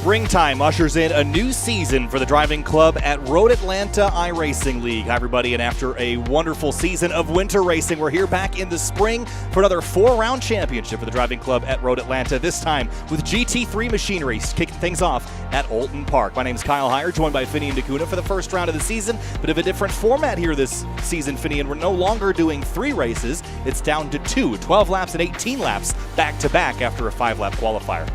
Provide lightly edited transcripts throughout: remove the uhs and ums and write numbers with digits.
Springtime ushers in a new season for the driving club at Road Atlanta iRacing League. Hi, everybody, and after a wonderful season of winter racing, we're here back in the spring for another 4-round championship for the driving club at Road Atlanta, this time with GT3 machinery kicking things off at Oulton Park. My name is Kyle Heyer, joined by Finney and Dakuna for the first round of the season. Bit of a different format here this season, Finney, and we're no longer doing 3 races. It's down to 2, 12 laps and 18 laps back-to-back after a 5-lap qualifier.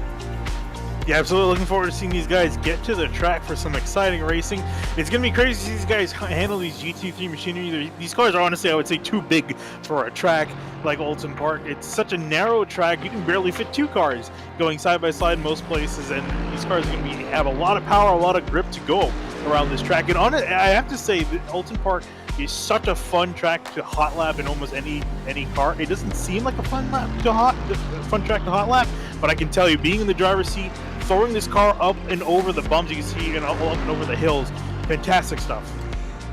Yeah, absolutely. Looking forward to seeing these guys get to the track for some exciting racing. It's going to be crazy to see these guys handle these GT3 machinery. These cars are honestly, I would say, too big for a track like Oulton Park. It's such a narrow track. You can barely fit 2 cars going side by side in most places, and these cars are going to have a lot of power, a lot of grip to go around this track. And on it, I have to say that Oulton Park is such a fun track to hot lap in almost any car. It doesn't seem like a fun track to hot lap, but I can tell you, being in the driver's seat, throwing this car up and over the bumps you can see and up and over the hills, fantastic stuff.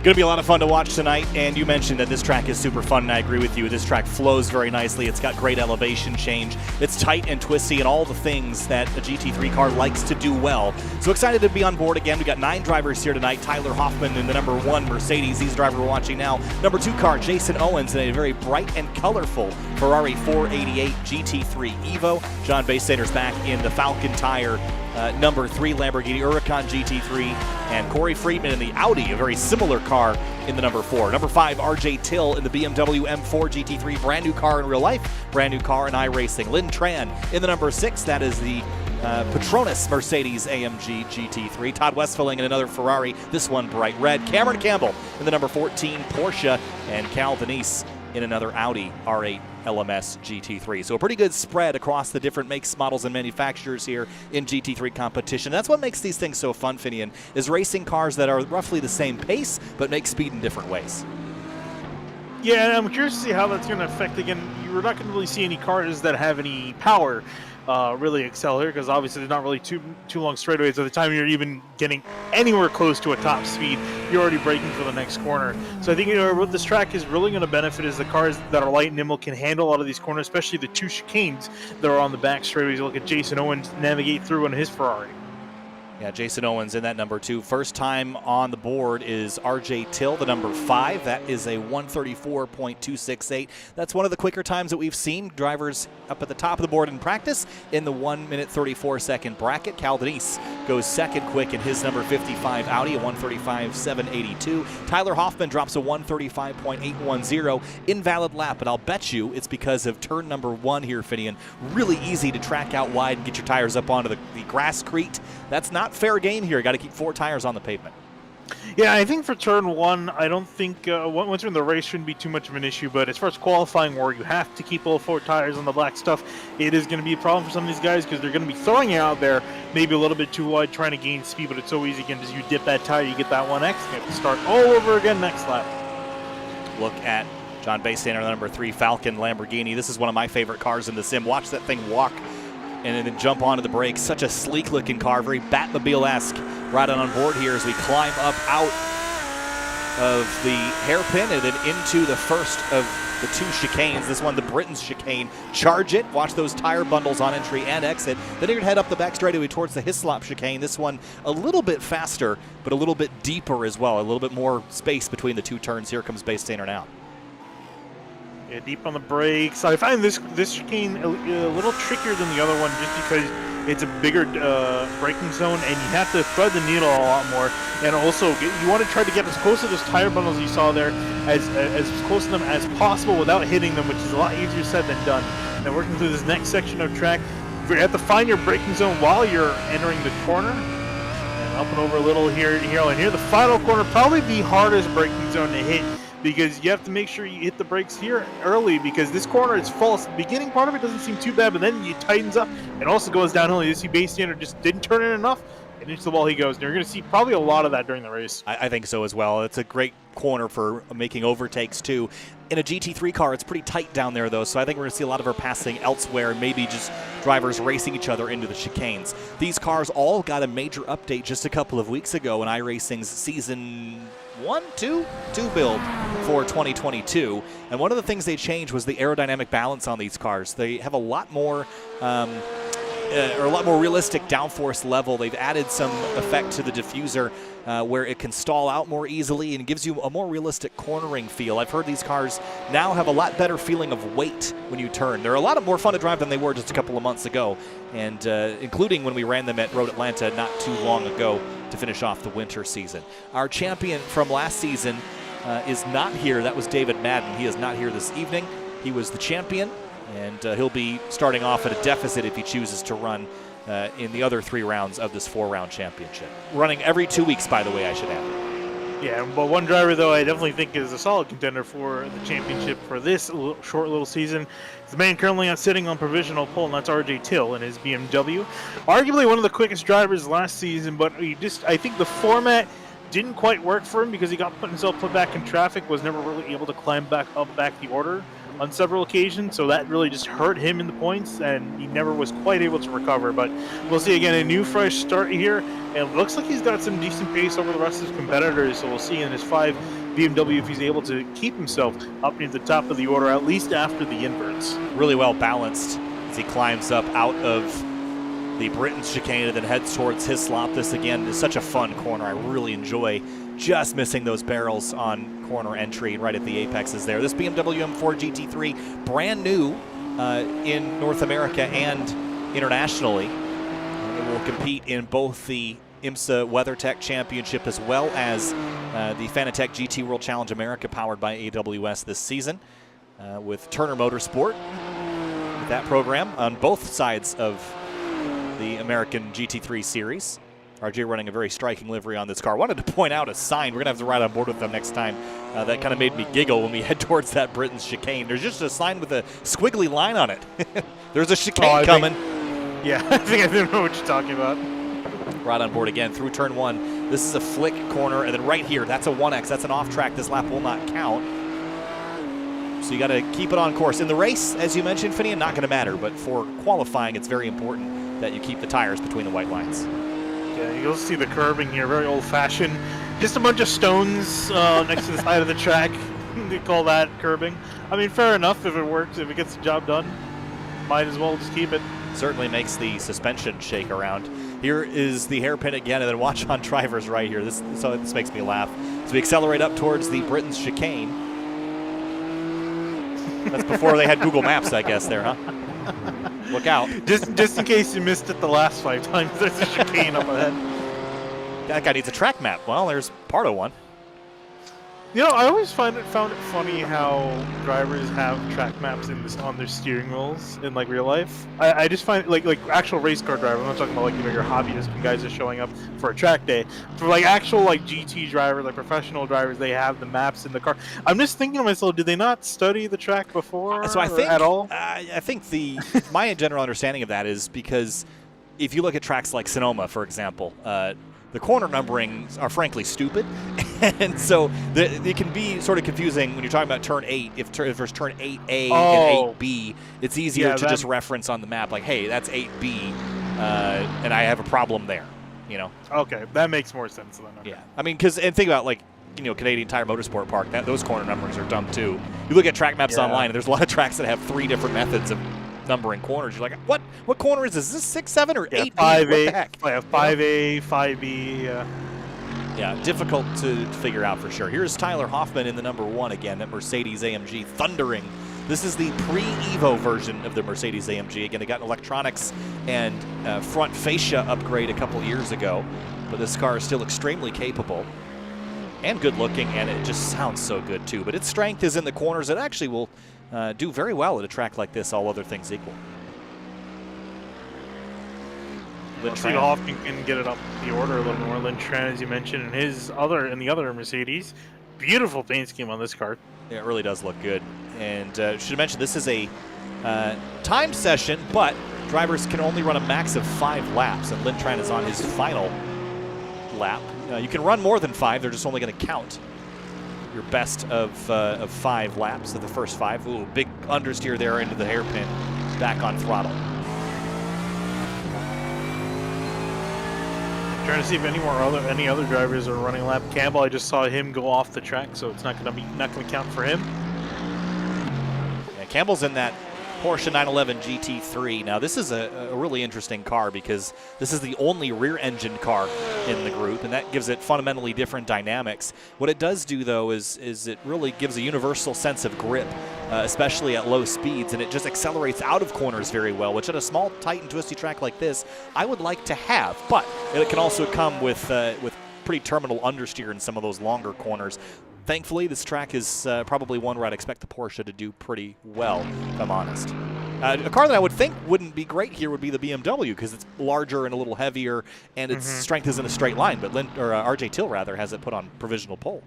Going to be a lot of fun to watch tonight, and you mentioned that this track is super fun, and I agree with you. This track flows very nicely. It's got great elevation change. It's tight and twisty and all the things that a GT3 car likes to do well. So excited to be on board again. We've got 9 drivers here tonight. Tyler Hoffman in the number 1 Mercedes. He's the driver we're watching now. Number 2 car, Jason Owens, in a very bright and colorful Ferrari 488 GT3 Evo. John Basenator's back in the Falcon tire. Number 3 Lamborghini Huracan GT3, and Corey Friedman in the Audi, a very similar car, in the number 4. Number 5, RJ Till in the Bmw M4 Gt3, brand new car in real life, brand new car in iRacing. Lynn Tran in the number 6, that is the Petronas Mercedes AMG GT3. Todd Westerling in another Ferrari, this one bright red. Cameron Campbell in the number 14 Porsche, and Cal Denise in another Audi R8 LMS GT3. So a pretty good spread across the different makes, models, and manufacturers here in GT3 competition. That's what makes these things so fun, Finian, is racing cars that are roughly the same pace but make speed in different ways. Yeah, and I'm curious to see how that's going to affect. Again, you're not going to really see any cars that have any power really excel here, because obviously there's not really too long straightaways. By the time you're even getting anywhere close to a top speed, you're already braking for the next corner. So I think what this track is really going to benefit is the cars that are light and nimble can handle a lot of these corners, especially the 2 chicanes that are on the back straightaways. You look at Jason Owens navigate through in his Ferrari. Yeah, Jason Owens in that number 2. First time on the board is RJ Till, the number 5. That is a 134.268. That's one of the quicker times that we've seen drivers up at the top of the board in practice in the 1-minute 34-second bracket. Cal Denise goes second quick in his number 55 Audi, a 135.782. Tyler Hoffman drops a 135.810. Invalid lap, but I'll bet you it's because of turn number 1 here, Finian. Really easy to track out wide and get your tires up onto the grasscrete. That's not fair game here. Got to keep 4 tires on the pavement. Yeah, I think for turn 1, I don't think once you're in the race shouldn't be too much of an issue. But as far as qualifying, where you have to keep all 4 tires on the black stuff, it is going to be a problem for some of these guys, because they're going to be throwing it out there maybe a little bit too wide, trying to gain speed. But it's so easy again, as you dip that tire, you get that 1X, you have to start all over again next lap. Look at John Basenator, number 3 Falcon Lamborghini. This is one of my favorite cars in the sim. Watch that thing walk and then jump onto the brakes. Such a sleek-looking car, very Batmobile-esque riding on board here as we climb up out of the hairpin and then into the first of the 2 chicanes. This one, the Britain's chicane. Charge it. Watch those tire bundles on entry and exit. Then you're going to head up the back straightaway towards the Hislop chicane. This one a little bit faster, but a little bit deeper as well. A little bit more space between the 2 turns. Here comes Basenator now. Yeah, deep on the brakes. I find this chicane a little trickier than the other one, just because it's a bigger braking zone, and you have to thread the needle a lot more. And also, you want to try to get as close to those tire bundles you saw there, as close to them as possible without hitting them, which is a lot easier said than done. And working through this next section of track, you have to find your braking zone while you're entering the corner. And up and over a little here and here. The final corner, probably the hardest braking zone to hit, because you have to make sure you hit the brakes here early, because this corner is false. The beginning part of it doesn't seem too bad, but then it tightens up and also goes downhill. You see Basenator just didn't turn in enough, and into the wall he goes. And you're going to see probably a lot of that during the race. I think so as well. It's a great corner for making overtakes too. In a GT3 car, it's pretty tight down there though, so I think we're going to see a lot of her passing elsewhere, maybe just drivers racing each other into the chicanes. These cars all got a major update just a couple of weeks ago in iRacing's season 2 build for 2022, and one of the things they changed was the aerodynamic balance on these cars. They have a lot more or a lot more realistic downforce level. They've added some effect to the diffuser where it can stall out more easily and gives you a more realistic cornering feel. I've heard these cars now have a lot better feeling of weight when you turn. They're a lot more fun to drive than they were just a couple of months ago, and including when we ran them at Road Atlanta not too long ago to finish off the winter season. Our champion from last season is not here. That was David Madden. He is not here this evening. He was the champion, and he'll be starting off at a deficit if he chooses to run in the other 3 rounds of this 4-round championship. Running every 2 weeks, by the way, I should add. Yeah, but one driver, though, I definitely think is a solid contender for the championship for this short little season. The man currently sitting on provisional pole, and that's RJ Till in his BMW. Arguably one of the quickest drivers last season, but I think the format didn't quite work for him because he got himself put back in traffic, was never really able to climb back the order on several occasions, so that really just hurt him in the points, and he never was quite able to recover. But we'll see again a new fresh start here, and it looks like he's got some decent pace over the rest of his competitors, so we'll see in his 5 BMW if he's able to keep himself up near the top of the order, at least after the inverts. Really well balanced as he climbs up out of the Britain's chicane and then heads towards his slop. This again is such a fun corner. I really enjoy just missing those barrels on corner entry right at the apexes there. This BMW M4 Gt3, brand new in North America and internationally. It will compete in both the IMSA WeatherTech Championship as well as the Fanatec GT World Challenge America powered by AWS this season with Turner Motorsport. With that program on both sides of the American GT3 series. RJ running a very striking livery on this car. Wanted to point out a sign. We're going to have to ride on board with them next time. That kind of made me giggle when we head towards that Britain's chicane. There's just a sign with a squiggly line on it. There's a chicane coming. Yeah, I think I didn't know what you're talking about. Right on board again through turn 1. This is a flick corner, and then right here, that's a 1X. That's an off track. This lap will not count. So you got to keep it on course. In the race, as you mentioned, Finian, not going to matter, but for qualifying, it's very important that you keep the tires between the white lines. Yeah, you'll see the curbing here, very old-fashioned. Just a bunch of stones next to the side of the track. They call that curbing. I mean, fair enough if it works, if it gets the job done. Might as well just keep it. Certainly makes the suspension shake around. Here is the hairpin again, and then watch on drivers right here. This makes me laugh. So we accelerate up towards the Britain's chicane. That's before they had Google Maps, I guess, there, huh? Look out. Just in case you missed it the last 5 times, there's a chicane up ahead. That guy needs a track map. Well, there's part of one. You know, I always found it funny how drivers have track maps on their steering wheels in like real life. I just find like actual race car drivers. I'm not talking about like your hobbyists and guys just showing up for a track day. For like actual like GT drivers, like professional drivers, they have the maps in the car. I'm just thinking to myself, did they not study the track before? So I think at all. I think my general understanding of that is because if you look at tracks like Sonoma, for example. The corner numberings are frankly stupid, and so it can be sort of confusing when you're talking about turn 8. If there's turn 8A and 8B, it's easier to just reference on the map like, hey, that's 8B, and I have a problem there, you know? Okay, that makes more sense then. Okay. Yeah, I mean, and think about like, you know, Canadian Tire Motorsport Park, those corner numberings are dumb too. You look at track maps online, and there's a lot of tracks that have 3 different methods of numbering corners. You're like, what corner is this? Is this 6, 7, or 8? 5A, what the heck? I have 5A, 5B. Yeah, difficult to figure out for sure. Here's Tyler Hoffman in the number 1 again, that Mercedes AMG thundering. This is the pre-Evo version of the Mercedes AMG. Again, it got an electronics and front fascia upgrade a couple years ago, but this car is still extremely capable and good looking, and it just sounds so good too. But its strength is in the corners. It actually will do very well at a track like this, all other things equal. Let's see if Hoffman can get it up the order a little more. Lynn Tran, as you mentioned, and the other Mercedes. Beautiful paint scheme on this car. Yeah, it really does look good. And should have mentioned this is a time session, but drivers can only run a max of 5 laps, and Lynn Tran is on his final lap. You can run more than 5. They're just only going to count your best of 5 laps of the first 5. Ooh, big understeer there into the hairpin. Back on throttle. Trying to see if any other drivers are running a lap. Campbell, I just saw him go off the track, so it's not going to count for him. Yeah, Campbell's in that Porsche 911 GT3. Now, this is a really interesting car because this is the only rear-engine car in the group, and that gives it fundamentally different dynamics. What it does do, though, is it really gives a universal sense of grip, especially at low speeds, and it just accelerates out of corners very well, which at a small, tight, and twisty track like this, I would like to have. But it can also come with pretty terminal understeer in some of those longer corners. Thankfully, this track is probably one where I'd expect the Porsche to do pretty well, if I'm honest. A car that I would think wouldn't be great here would be the BMW because it's larger and a little heavier, and its strength is in a straight line. But RJ Till, rather, has it put on provisional pole.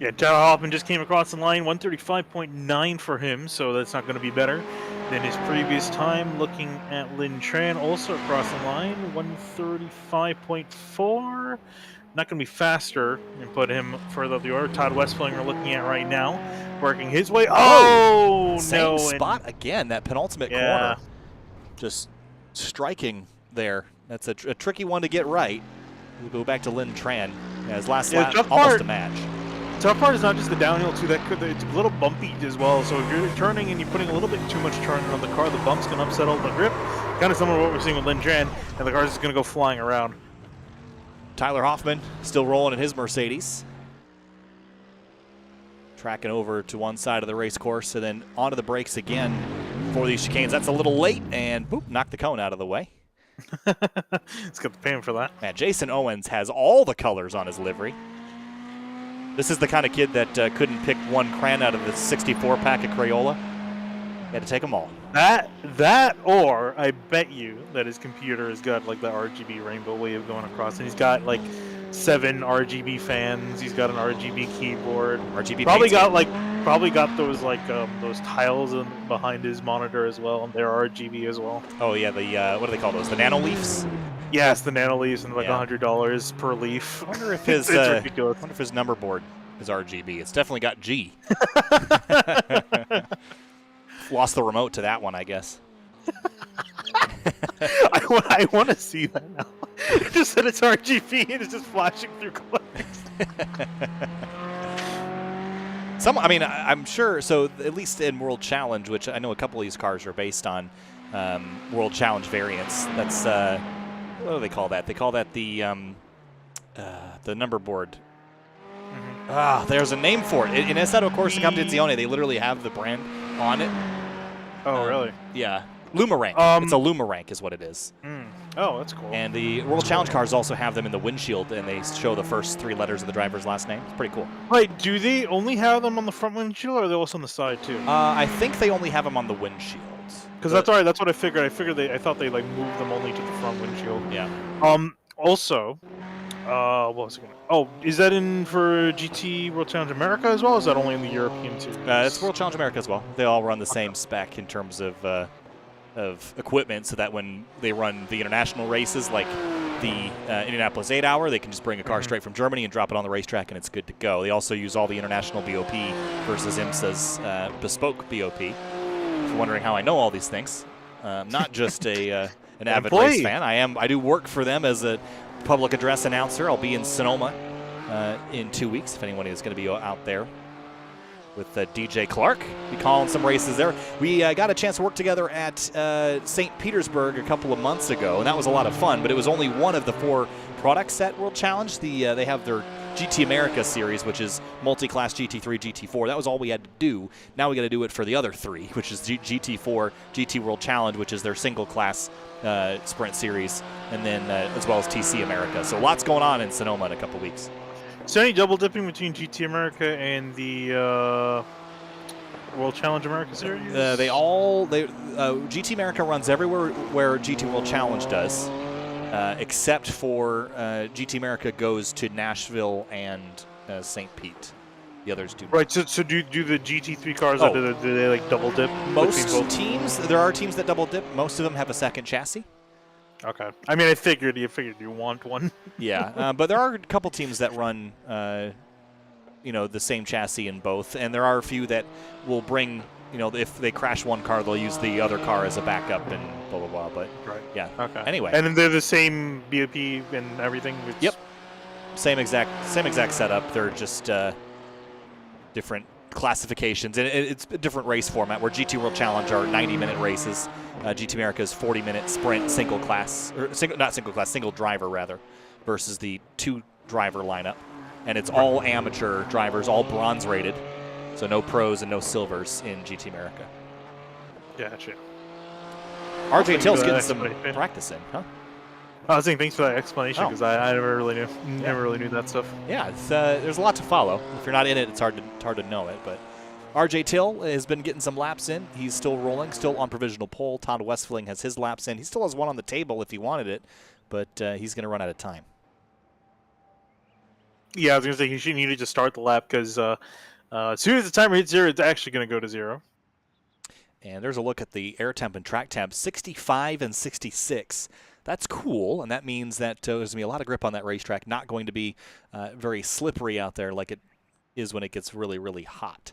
Yeah, Todd Hoffman just came across the line, 135.9 for him, so that's not going to be better than his previous time. Looking at Lin Tran, also across the line, 135.4. Not going to be faster and put him further up the order. Todd Westerling we're looking at right now, working his way. Oh, same no. spot again, that penultimate corner. Just striking there. That's a tricky one to get right. We'll go back to Lin Tran. His last lap, almost a match. Tough part is not just the downhill too. It's a little bumpy as well. So if you're turning and you're putting a little bit too much turn on the car, the bumps can upset all the grip. Kind of similar to what we're seeing with Lin Tran, and the car is just going to go flying around. Tyler Hoffman still rolling in his Mercedes. Tracking over to one side of the race course and then onto the brakes again for these chicanes. That's a little late, and boop, knocked the cone out of the way. Let's get the payment for that. Man, Jason Owens has all the colors on his livery. This is the kind of kid that couldn't pick one crayon out of the 64-pack of Crayola. He had to take them all. That, or I bet you that his computer has got like the RGB rainbow way of going across, and he's got like 7 RGB fans. He's got an RGB keyboard. RGB probably got those like those tiles behind his monitor as well, and they're RGB as well. Oh yeah, the what do they call those? The nano leafs. Yes, the nano leaves and like $100 per leaf. I wonder if his it's ridiculous. I wonder if his number board is RGB. It's definitely got G. Lost the remote to that one, I guess. I want to see that now. Just that it's RGB and it's just flashing through colors. I'm sure. So at least in World Challenge, which I know a couple of these cars are based on World Challenge variants. That's what do they call that? They call that the number board. There's a name for it. In Estado Corsa Competizione, they literally have the brand on it. Oh, really? Yeah. Lumarank. It's a Lumarank is what it is. Oh, that's cool. And the World Challenge cars also have them in the windshield, and they show the first 3 letters of the driver's last name. It's pretty cool. Wait, do they only have them on the front windshield, or are they also on the side, too? I think they only have them on the windshield. Because that's right. That's what I figured. I thought they like moved them only to the front windshield. Yeah. Also, what was it going to... Oh, is that in for GT World Challenge America as well, or is that only in the European series? It's World Challenge America as well. They all run the same spec in terms of equipment, so that when they run the international races, like the Indianapolis 8 Hour, they can just bring a car straight from Germany and drop it on the racetrack, and it's good to go. They also use all the international BOP versus IMSA's bespoke BOP. If you're wondering how I know all these things, not just an avid race fan. I do work for them as a public address announcer. I'll be in Sonoma in 2 weeks, if anyone is going to be out there with DJ Clark. Be calling some races there. We got a chance to work together at St. Petersburg a couple of months ago, and that was a lot of fun, but it was only one of the 4 products at World Challenge. They have their GT America series, which is multi-class GT3, GT4. That was all we had to do. Now we got to do it for the other 3, which is GT4, GT World Challenge, which is their single-class sprint series, and then as well as TC America. So lots going on in Sonoma in a couple weeks. So any double dipping between GT America and the World Challenge America series? GT America runs everywhere where GT World Challenge does. Except for GT America goes to Nashville and St. Pete. The others do. Right, so do the GT3 cars, do they like double dip? Most teams, there are teams that double dip. Most of them have a second chassis. Okay. I mean, I figured you want one. Yeah, but there are a couple teams that run, the same chassis in both, and there are a few that will bring, if they crash one car, they'll use the other car as a backup and blah, blah, blah. But, yeah. Okay. Anyway. And then they're the same BOP and everything? Yep. Same exact setup. They're just different classifications, and it's a different race format where GT World Challenge are 90-minute races. GT America is 40-minute sprint single class, or single driver rather, versus the 2-driver lineup. And it's all amateur drivers, all bronze rated, so no pros and no silvers in GT America. Gotcha. RJ Till's getting some practice in, huh? I was saying thanks for that explanation because I never really knew. Never really knew that stuff. Yeah, it's, there's a lot to follow. If you're not in it, it's hard to know it. But RJ Till has been getting some laps in. He's still rolling, still on provisional pole. Todd Westerling has his laps in. He still has one on the table if he wanted it, but he's going to run out of time. Yeah, I was going to say he needed to start the lap because as soon as the timer hits 0, it's actually going to go to 0. And there's a look at the air temp and track temp, 65 and 66. That's cool, and that means that there's going to be a lot of grip on that racetrack, not going to be very slippery out there like it is when it gets really, really hot.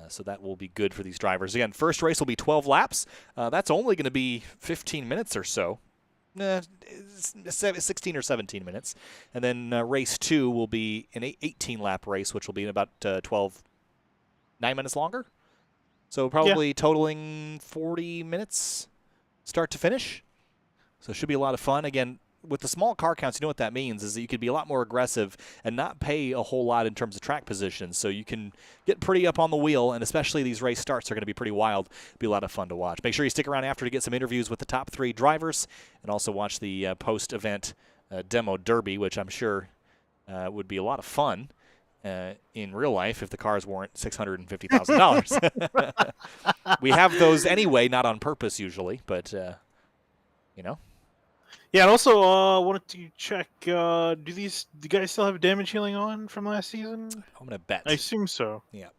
So that will be good for these drivers. Again, first race will be 12 laps. That's only going to be 15 minutes or so. 16 or 17 minutes. And then race 2 will be an 18-lap race, which will be about 9 minutes longer. So probably totaling 40 minutes start to finish. So it should be a lot of fun. Again, with the small car counts, you know what that means is that you could be a lot more aggressive and not pay a whole lot in terms of track position. So you can get pretty up on the wheel, and especially these race starts are going to be pretty wild. Be a lot of fun to watch. Make sure you stick around after to get some interviews with the top 3 drivers, and also watch the post-event demo derby, which I'm sure would be a lot of fun in real life if the cars weren't $650,000. We have those anyway, not on purpose usually, but you know. Yeah, and also wanted to check, do you guys still have damage healing on from last season? I'm going to bet. I assume so. Yeah.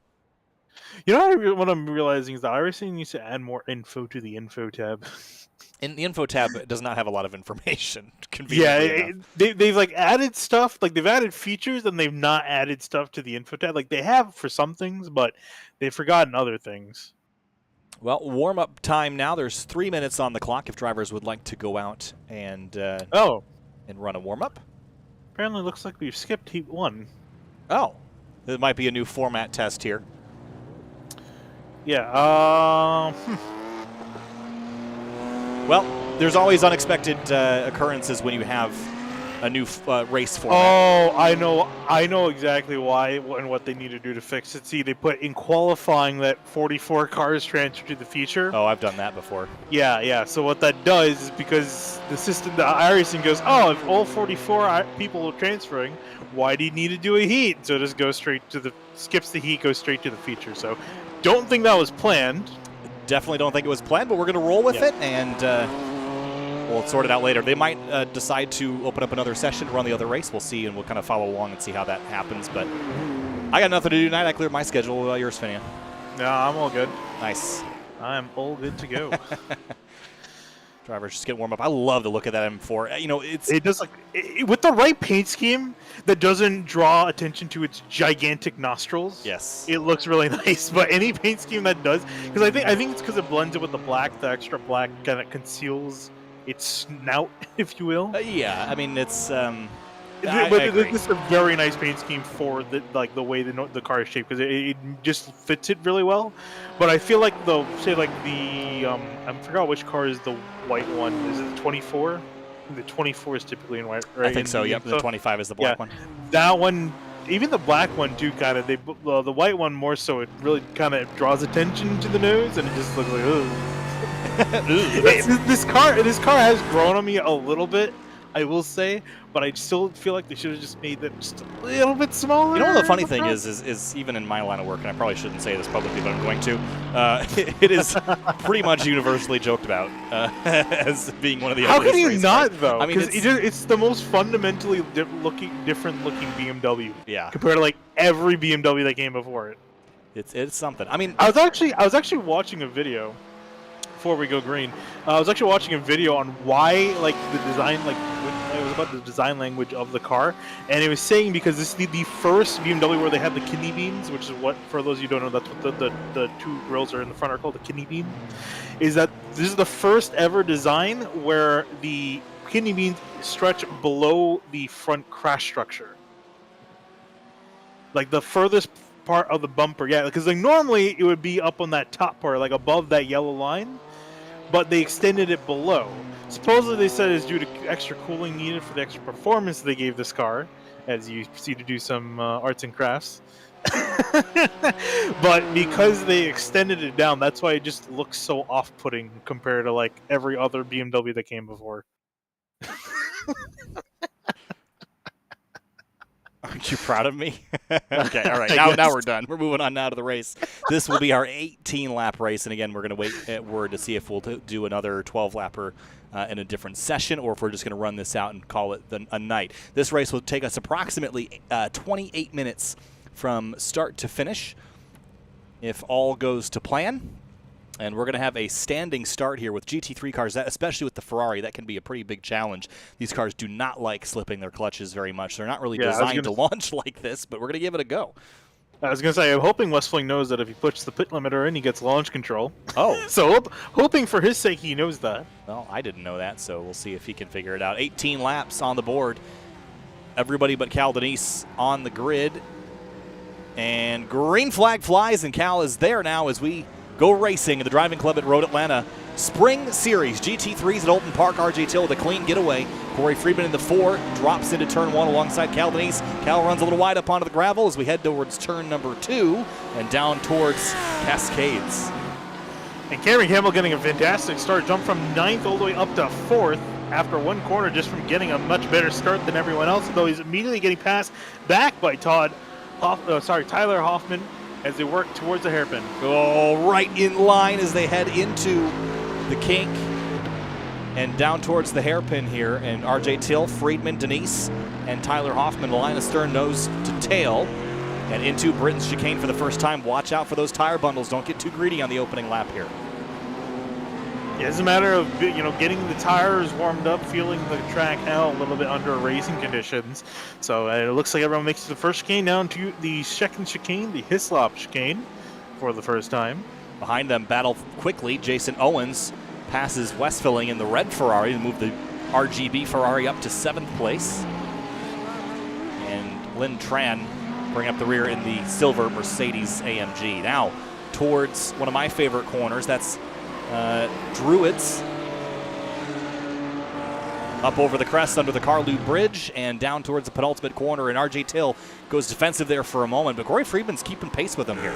You know what I'm realizing is that iRacing needs to add more info to the info tab. And the info tab does not have a lot of information. Yeah, they've like added stuff, like they've added features and they've not added stuff to the info tab. Like they have for some things, but they've forgotten other things. Well, warm-up time now. There's 3 minutes on the clock if drivers would like to go out and run a warm-up. Apparently looks like we've skipped Heat 1. Oh. It might be a new format test here. Yeah, Well, there's always unexpected occurrences when you have a new race format. Oh, I know exactly why and what they need to do to fix it. See, they put in qualifying that 44 cars transfer to the future. Oh, I've done that before. Yeah. So what that does is because the system, the iRacing goes, oh, if all 44 people are transferring, why do you need to do a heat? So it just goes straight to skips the heat, goes straight to the feature. So don't think that was planned. Definitely don't think it was planned, but we're going to roll with it, and we'll sort it out later. They might decide to open up another session to run the other race. We'll see, and we'll kind of follow along and see how that happens. But I got nothing to do tonight. I cleared my schedule. What about yours, Finian? No, I'm all good. Nice. I'm all good to go. Drivers just get warm up. I love the look of that M4. You know, it does with the right paint scheme that doesn't draw attention to its gigantic nostrils. Yes, it looks really nice. But any paint scheme that does, because I think it's because it blends it with the black. The extra black kind of conceals its snout, if you will. Yeah, I mean it's. This is a very nice paint scheme for the way the car is shaped because it just fits it really well. But I feel like I forgot which car is the white one. Is it the 24? The 24 is typically in white, right? I think so. Yep. The 25 is the black one. That one, even the black one too, kind of. The white one more so. It really kind of draws attention to the nose, and it just looks like this car has grown on me a little bit, I will say, but I still feel like they should have just made them just a little bit smaller. You know what the funny thing is even in my line of work, and I probably shouldn't say this publicly, but I'm going to, it is pretty much universally joked about as being one of the How can you not, cars. though? I mean, it's the most fundamentally different looking BMW. Yeah. Compared to like every BMW that came before it. It's something. I mean, I was actually watching a video before we go green. I was actually watching a video on why the design it was about the design language of the car, and it was saying because this is the first BMW where they have the kidney beams, which is what, for those of you who don't know, that's what the two grills are in the front are called, the kidney beam. Is that this is the first ever design where the kidney beams stretch below the front crash structure. Like the furthest part of the bumper. Yeah, because like normally it would be up on that top part, like above that yellow line, but they extended it below. Supposedly they said it's due to extra cooling needed for the extra performance they gave this car, as you see to do some arts and crafts. But because they extended it down, that's why it just looks so off-putting compared to like every other BMW that came before. Aren't you proud of me? Okay, all right. Now we're done. We're moving on now to the race. This will be our 18-lap race, and again, we're going to wait at word to see if we'll do another 12-lapper in a different session, or if we're just going to run this out and call it a night. This race will take us approximately 28 minutes from start to finish, if all goes to plan. And we're going to have a standing start here with GT3 cars, especially with the Ferrari. That can be a pretty big challenge. These cars do not like slipping their clutches very much. They're not really designed to launch like this, but we're going to give it a go. I was going to say, I'm hoping Westerling knows that if he puts the pit limiter in, he gets launch control. Oh. So hoping for his sake he knows that. Well, I didn't know that, so we'll see if he can figure it out. 18 laps on the board. Everybody but Cal Denise on the grid. And green flag flies, and Cal is there now as we go racing in the driving club at Road Atlanta Spring Series. GT3s at Oulton Park. RJ Till with a clean getaway. Corey Friedman in the 4 drops into turn 1 alongside Cal Denise. Cal runs a little wide up onto the gravel as we head towards turn number 2 and down towards Cascades. And Campbell getting a fantastic start. Jumped from 9th all the way up to 4th after one corner, just from getting a much better start than everyone else, though he's immediately getting passed back by Tyler Hoffman as they work towards the hairpin. Oh, right in line as they head into the kink and down towards the hairpin here. And RJ Till, Friedman, Denise, and Tyler Hoffman, the line of stern nose to tail. And into Britain's chicane for the first time. Watch out for those tire bundles. Don't get too greedy on the opening lap here. Yeah, it's a matter of getting the tires warmed up, feeling the track out a little bit under racing conditions. So it looks like everyone makes the first chicane down to the second chicane, the Hislop chicane, for the first time. Behind them, battle quickly. Jason Owens passes Westerling in the red Ferrari to move the RGB Ferrari up to 7th place. And Lynn Tran bring up the rear in the silver Mercedes AMG. Now towards one of my favorite corners. That's Druids up over the crest under the Carlu Bridge and down towards the penultimate corner, and RJ Till goes defensive there for a moment, but Corey Friedman's keeping pace with him here.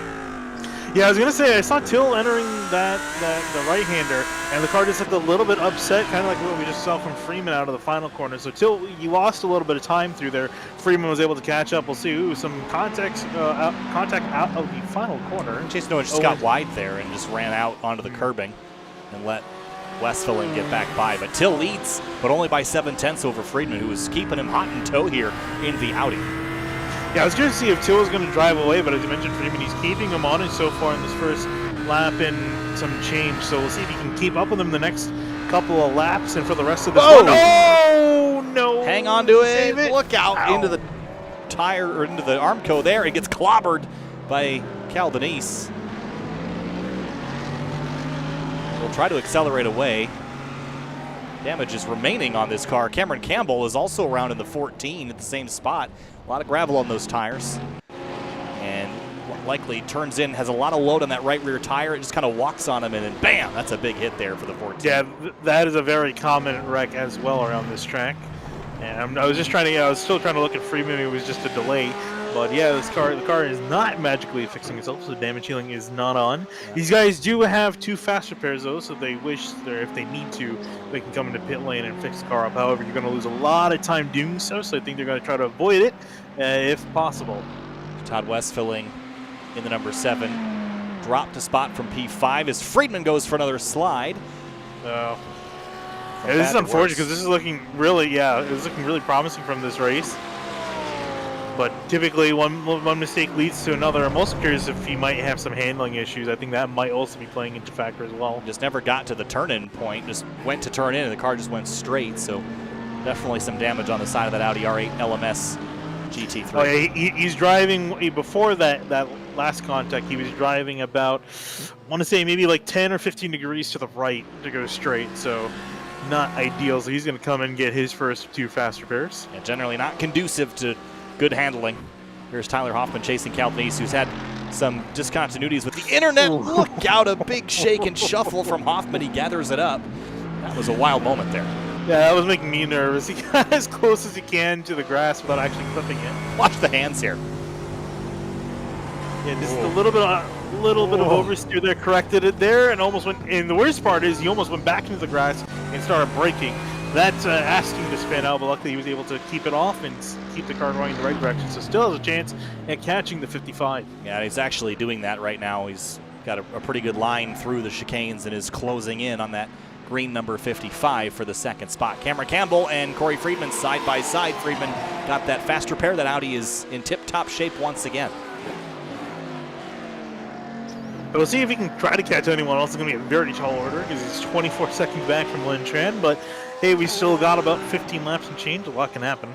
Yeah, I was going to say, I saw Till entering the right-hander, and the car just looked a little bit upset, kind of like what we just saw from Freeman out of the final corner. So Till, you lost a little bit of time through there. Freeman was able to catch up. We'll see some contact out of the final corner. Jason Owens just got wide there and just ran out onto the curbing and let Westerling get back by. But Till leads, but only by 7/10 over Friedman, who was keeping him hot in tow here in the Audi. Yeah, I was going to see if Till was going to drive away, but as you mentioned, Friedman, he's keeping him on it so far in this first lap and some change. So we'll see if he can keep up with him the next couple of laps and for the rest of this one. Oh, no. Hang on to it. Look out into the tire, or into the Armco there. It gets clobbered by Cal Denise. We'll try to accelerate away. Damage is remaining on this car. Cameron Campbell is also around in the 14 at the same spot. A lot of gravel on those tires. And likely turns in, has a lot of load on that right rear tire. It just kind of walks on him, and then bam, that's a big hit there for the 14. Yeah, that is a very common wreck as well around this track. And I was just trying to, I was still trying to look at Freeman. It was just a delay. But yeah, the car is not magically fixing itself, so damage healing is not on. Yeah. These guys do have 2 fast repairs though, so they wish, if they need to, they can come into pit lane and fix the car up. However, you're going to lose a lot of time doing so, so I think they're going to try to avoid it if possible. Todd Westerling in the number 7, dropped a spot from P5 as Friedman goes for another slide. Yeah, this is unfortunate because this is looking really, it was looking really promising from this race. But typically, one mistake leads to another. I'm also curious if he might have some handling issues. I think that might also be playing into factor as well. Just never got to the turn-in point. Just went to turn in, and the car just went straight. So definitely some damage on the side of that Audi R8 LMS GT3. Oh, yeah, he's driving, before that last contact, he was driving about, I want to say maybe like 10 or 15 degrees to the right to go straight. So not ideal. So he's going to come and get his first 2 fast repairs. Yeah, generally not conducive to good handling. Here's Tyler Hoffman chasing Cal Denise, who's had some discontinuities with the internet. Look out, a big shake and shuffle from Hoffman. He gathers it up. That was a wild moment there. Yeah, that was making me nervous. He got as close as he can to the grass without actually clipping it. Watch the hands here. Yeah, just a little bit of oversteer there, corrected it there, and almost went. And the worst part is he almost went back into the grass and started braking. That asked him to spin out, but luckily he was able to keep it off and keep the car going in the right direction. So still has a chance at catching the 55. Yeah, he's actually doing that right now. He's got a pretty good line through the chicanes and is closing in on that green number 55 for the second spot. Cameron Campbell and Corey Friedman side by side. Friedman got that fast repair. That Audi is in tip-top shape once again. But we'll see if he can try to catch anyone else. It's going to be a very tall order because he's 24 seconds back from Lin Tran. But hey, we still got about 15 laps and change. A lot can happen.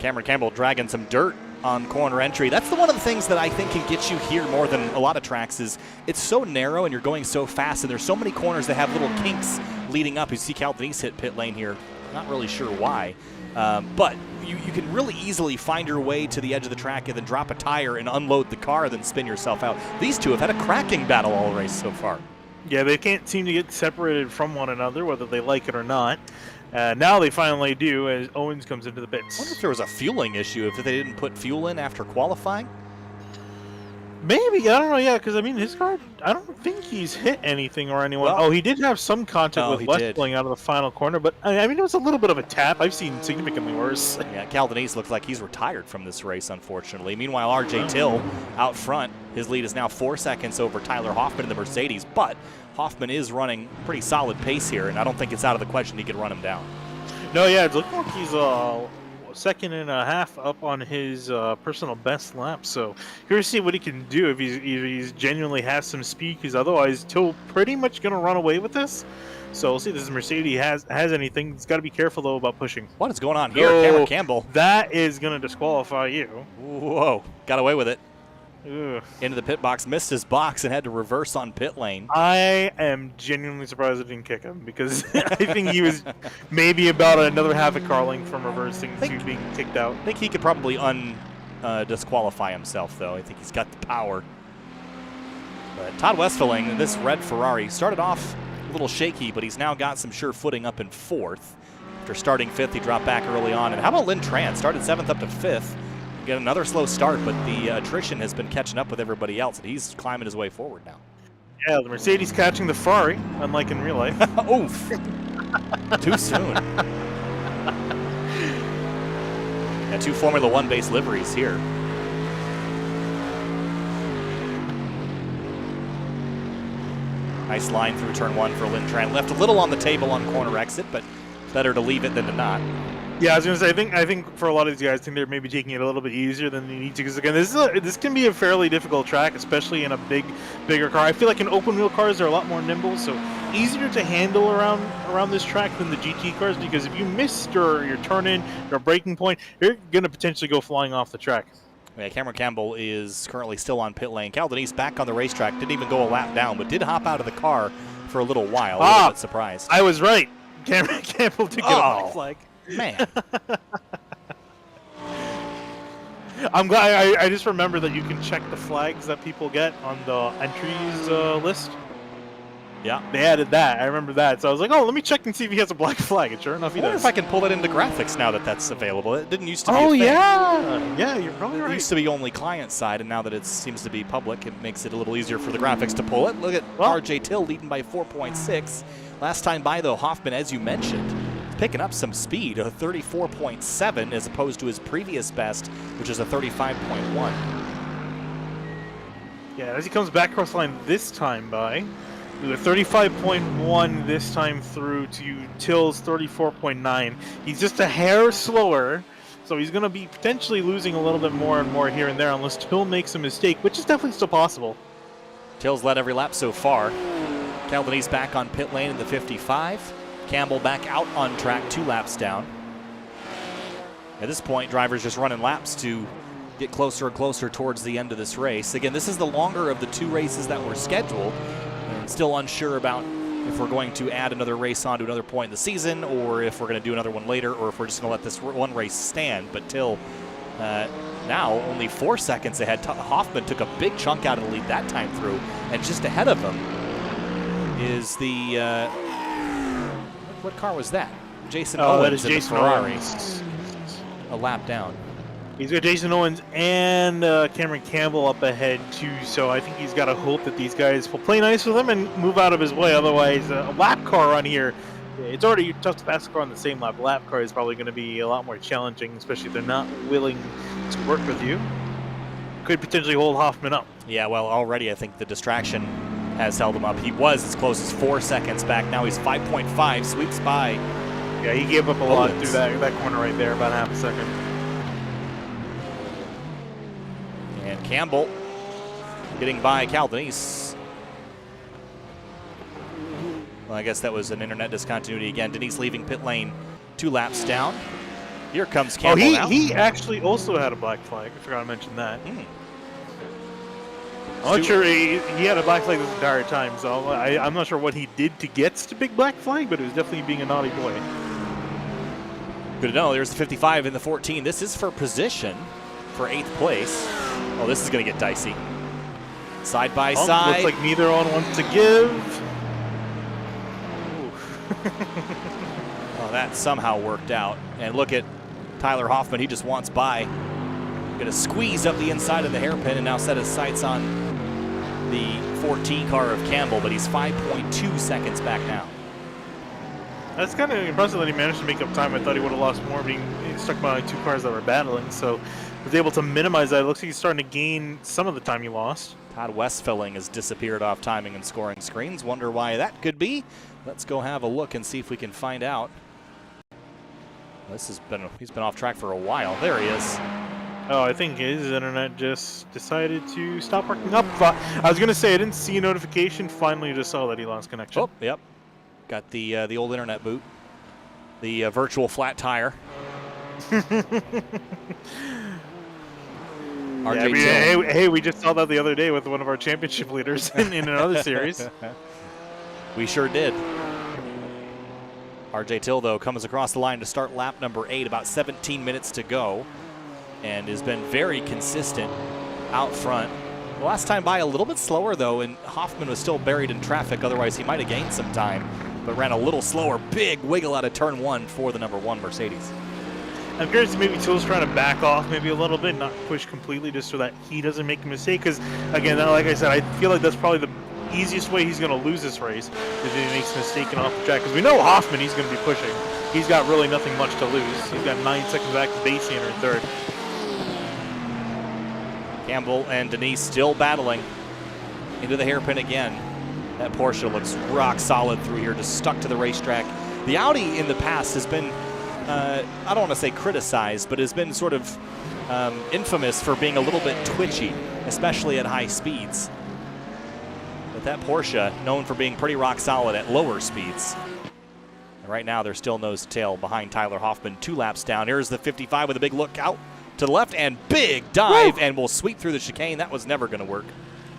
Cameron Campbell dragging some dirt on corner entry. That's one of the things that I think can get you here more than a lot of tracks is it's so narrow and you're going so fast and there's so many corners that have little kinks leading up. You see Cal Denise hit pit lane here. Not really sure why. But you can really easily find your way to the edge of the track and then drop a tire and unload the car and then spin yourself out. These two have had a cracking battle all race so far. Yeah, they can't seem to get separated from one another, whether they like it or not. Now they finally do as Owens comes into the pits. I wonder if there was a fueling issue, if they didn't put fuel in after qualifying. Maybe, I don't know, yeah, because I mean, his car, I don't think he's hit anything or anyone. Well, he did have some contact with Westerling out of the final corner, but I mean, it was a little bit of a tap. I've seen significantly worse. Yeah, Cal Denise looks like he's retired from this race, unfortunately. Meanwhile, RJ Till out front. His lead is now 4 seconds over Tyler Hoffman in the Mercedes, but Hoffman is running pretty solid pace here, and I don't think it's out of the question he could run him down. No, yeah, it's looking like he's second and a half up on his personal best lap. So here to see what he can do if he's genuinely has some speed, because otherwise Till pretty much going to run away with this. So we'll see if this Mercedes has anything. He's got to be careful, though, about pushing. What is going on here? Cameron Campbell. That is going to disqualify you. Whoa, got away with it. Ugh. Into the pit box, missed his box and had to reverse on pit lane. I am genuinely surprised I didn't kick him, because I think he was maybe about another half a car length from reversing to being kicked out. I think he could probably disqualify himself, though. I think he's got the power. But Todd Westerling, this red Ferrari, started off a little shaky, but he's now got some sure footing up in fourth. After starting fifth, he dropped back early on. And how about Lin Tran? Started seventh up to fifth. Get another slow start, but the attrition has been catching up with everybody else, and he's climbing his way forward now. Yeah, the Mercedes catching the Ferrari, unlike in real life. Oof. Too soon. Yeah, two Formula One base liveries here. Nice line through turn one for Lin Tran. Left a little on the table on corner exit, but better to leave it than to not. Yeah, I was going to say, I think for a lot of these guys, I think they're maybe taking it a little bit easier than they need to. Because, again, this can be a fairly difficult track, especially in a bigger car. I feel like in open-wheel cars, they're a lot more nimble, so easier to handle around this track than the GT cars, because if you miss your turn-in, your braking point, you're going to potentially go flying off the track. Yeah, Cameron Campbell is currently still on pit lane. Cal Denise back on the racetrack, didn't even go a lap down, but did hop out of the car for a little while. A little bit surprised. I was right. Cameron Campbell did get a black flag. Man. I'm glad. I just remember that you can check the flags that people get on the entries list. Yeah. They added that. I remember that. So I was like, oh, let me check and see if he has a black flag. And sure enough, he does. I wonder if I can pull it into graphics now that that's available. It didn't used to be a thing. Yeah. Yeah, you're probably right. It used to be only client side, and now that it seems to be public, it makes it a little easier for the graphics to pull it. Look at RJ Till leading by 4.6. Last time by, though, Hoffman, as you mentioned, picking up some speed, a 34.7 as opposed to his previous best, which is a 35.1. Yeah, as he comes back across the line this time by, with a 35.1 this time through to Till's 34.9. He's just a hair slower, so he's going to be potentially losing a little bit more and more here and there unless Till makes a mistake, which is definitely still possible. Till's led every lap so far. Cal Denise back on pit lane in the 55. Campbell back out on track, 2 laps down. At this point, drivers just running laps to get closer and closer towards the end of this race. Again, this is the longer of the 2 races that were scheduled. And still unsure about if we're going to add another race on to another point in the season, or if we're going to do another one later, or if we're just going to let this one race stand. But Till Now only 4 seconds ahead. Hoffman took a big chunk out of the lead that time through, and just ahead of him is the what car was that? Jason Owens that is in Jason the Ferrari. Owens. A lap down. He's got Jason Owens and Cameron Campbell up ahead too, so I think he's got to hope that these guys will play nice with him and move out of his way. Otherwise, a lap car on here, it's already tough to pass a car on the same lap. Lap car is probably going to be a lot more challenging, especially if they're not willing to work with you. Could potentially hold Hoffman up. Yeah, well, already I think the distraction has held him up. He was as close as 4 seconds back. Now he's 5.5, sweeps by. Yeah, he gave up a lot through that corner right there, about half a second. And Campbell getting by Cal Denise. Well, I guess that was an internet discontinuity again. Denise leaving pit lane 2 laps down. Here comes Campbell now. He actually also had a black flag. I forgot to mention that. I'm not sure he had a black flag this entire time, so I'm not sure what he did to get the big black flag, but it was definitely being a naughty boy. Good to know. There's the 55 and the 14. This is for position for 8th place. Oh, this is going to get dicey. Side by side. Looks like neither one wants to give. Oh, that somehow worked out. And look at Tyler Hoffman. He just wants by. Going to squeeze up the inside of the hairpin and now set his sights on the 14 car of Campbell, but he's 5.2 seconds back now. That's kind of impressive that he managed to make up time. I thought he would have lost more, being stuck behind 2 cars that were battling, so was able to minimize that. It looks like he's starting to gain some of the time he lost. Todd Westerling has disappeared off timing and scoring screens. Wonder why that could be. Let's go have a look and see if we can find out. He's been off track for a while. There he is. Oh, I think his internet just decided to stop working up. I was going to say, I didn't see a notification. Finally, just saw that he lost connection. Oh, yep. Got the old internet boot. The virtual flat tire. Hey, we just saw that the other day with one of our championship leaders in another series. We sure did. RJ Till, though, comes across the line to start lap number 8, about 17 minutes to go, and has been very consistent out front. The last time by a little bit slower, though, and Hoffman was still buried in traffic. Otherwise, he might have gained some time, but ran a little slower. Big wiggle out of turn 1 for the number 1 Mercedes. I'm curious if maybe Till's trying to back off maybe a little bit, not push completely, just so that he doesn't make a mistake. Because, again, like I said, I feel like that's probably the easiest way he's going to lose this race, is if he makes a mistake and off the track. Because we know Hoffman, he's going to be pushing. He's got really nothing much to lose. He's got 9 seconds back to base in third. Campbell and Denise still battling into the hairpin again. That Porsche looks rock solid through here, just stuck to the racetrack. The Audi in the past has been, I don't want to say criticized, but has been sort of infamous for being a little bit twitchy, especially at high speeds. But that Porsche, known for being pretty rock solid at lower speeds. And right now, they're still nose to tail behind Tyler Hoffman, 2 laps down. Here's the 55 with a big look out to the left and big dive, and will sweep through the chicane. That was never going to work.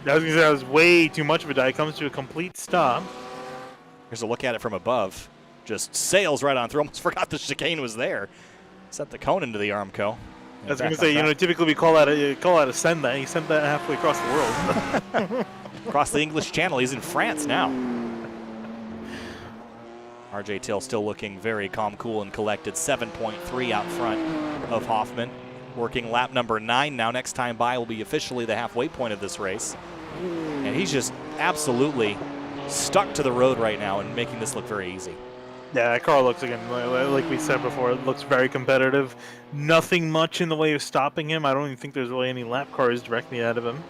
I was going to say that was way too much of a dive. It comes to a complete stop. Here's a look at it from above. Just sails right on through. Almost forgot the chicane was there. Set the cone into the Armco. I was going to say, you know, typically we call that a send that. He sent that halfway across the world. Across the English Channel. He's in France now. RJ Till still looking very calm, cool, and collected. 7.3 out front of Hoffman. Working lap number 9 now. Next time by will be officially the halfway point of this race. And he's just absolutely stuck to the road right now and making this look very easy. Yeah, that car looks, again, like we said before, it looks very competitive. Nothing much in the way of stopping him. I don't even think there's really any lap cars directly ahead of him.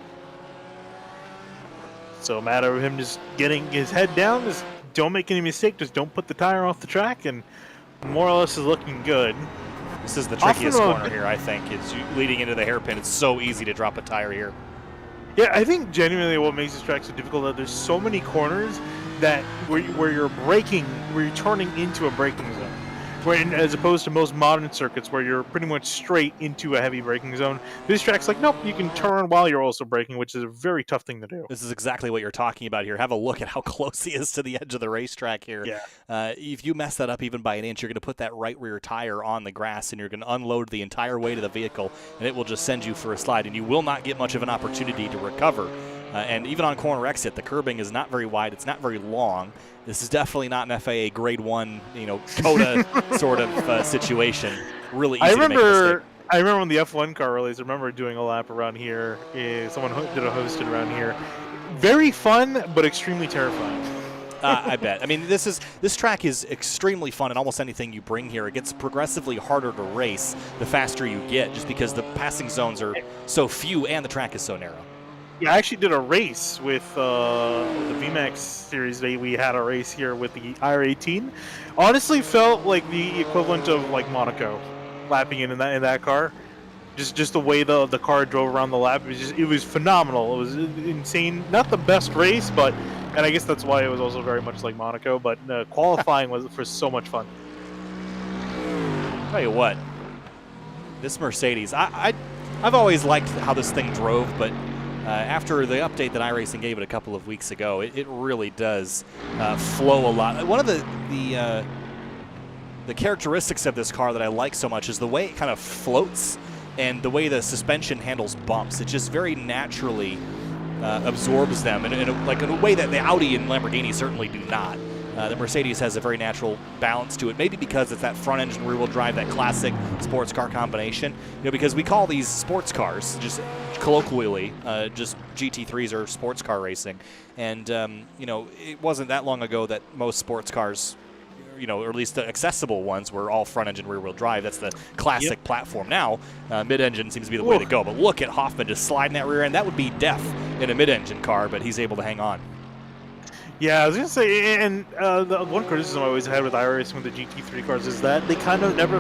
So a matter of him just getting his head down, just don't make any mistake, just don't put the tire off the track, and more or less is looking good. This is the trickiest corner here, I think. It's leading into the hairpin. It's so easy to drop a tire here. Yeah, I think genuinely what makes this track so difficult is that there's so many corners that where you're braking, where you're turning into a braking zone. as opposed to most modern circuits where you're pretty much straight into a heavy braking zone, this track's like, nope, you can turn while you're also braking, which is a very tough thing to do. This is exactly what you're talking about here. Have a look at how close he is to the edge of the racetrack here. Yeah. If you mess that up even by an inch, you're going to put that right rear tire on the grass, and you're going to unload the entire weight of the vehicle, and it will just send you for a slide, and you will not get much of an opportunity to recover. And even on corner exit, the curbing is not very wide. It's not very long. This is definitely not an FAA Grade 1, COTA sort of situation. Really easy to make a mistake. I remember when the F1 car release, I remember doing a lap around here. Someone did a hosted around here. Very fun, but extremely terrifying. I bet. I mean, this track is extremely fun, and almost anything you bring here, it gets progressively harder to race the faster you get, just because the passing zones are so few and the track is so narrow. Yeah, I actually did a race with the VMAX Series Day. We had a race here with the IR18. Honestly, felt like the equivalent of like Monaco, lapping in that car. Just the way the car drove around the lap, it was phenomenal. It was insane. Not the best race, and I guess that's why it was also very much like Monaco. But qualifying was for so much fun. Tell you what, this Mercedes, I've always liked how this thing drove, but after the update that iRacing gave it a couple of weeks ago, it really does flow a lot. One of the characteristics of this car that I like so much is the way it kind of floats and the way the suspension handles bumps. It just very naturally absorbs them in a way that the Audi and Lamborghini certainly do not. The Mercedes has a very natural balance to it, maybe because it's that front engine rear wheel drive, that classic sports car combination. Because we call these sports cars, just colloquially, just GT3s or sports car racing. And it wasn't that long ago that most sports cars, or at least the accessible ones, were all front engine rear wheel drive. That's the classic platform. Now mid engine seems to be the way to go. But look at Hoffman just sliding that rear end. That would be death in a mid engine car, but he's able to hang on. Yeah, I was going to say, and the one criticism I always had with iRacing with the GT3 cars is that they kind of never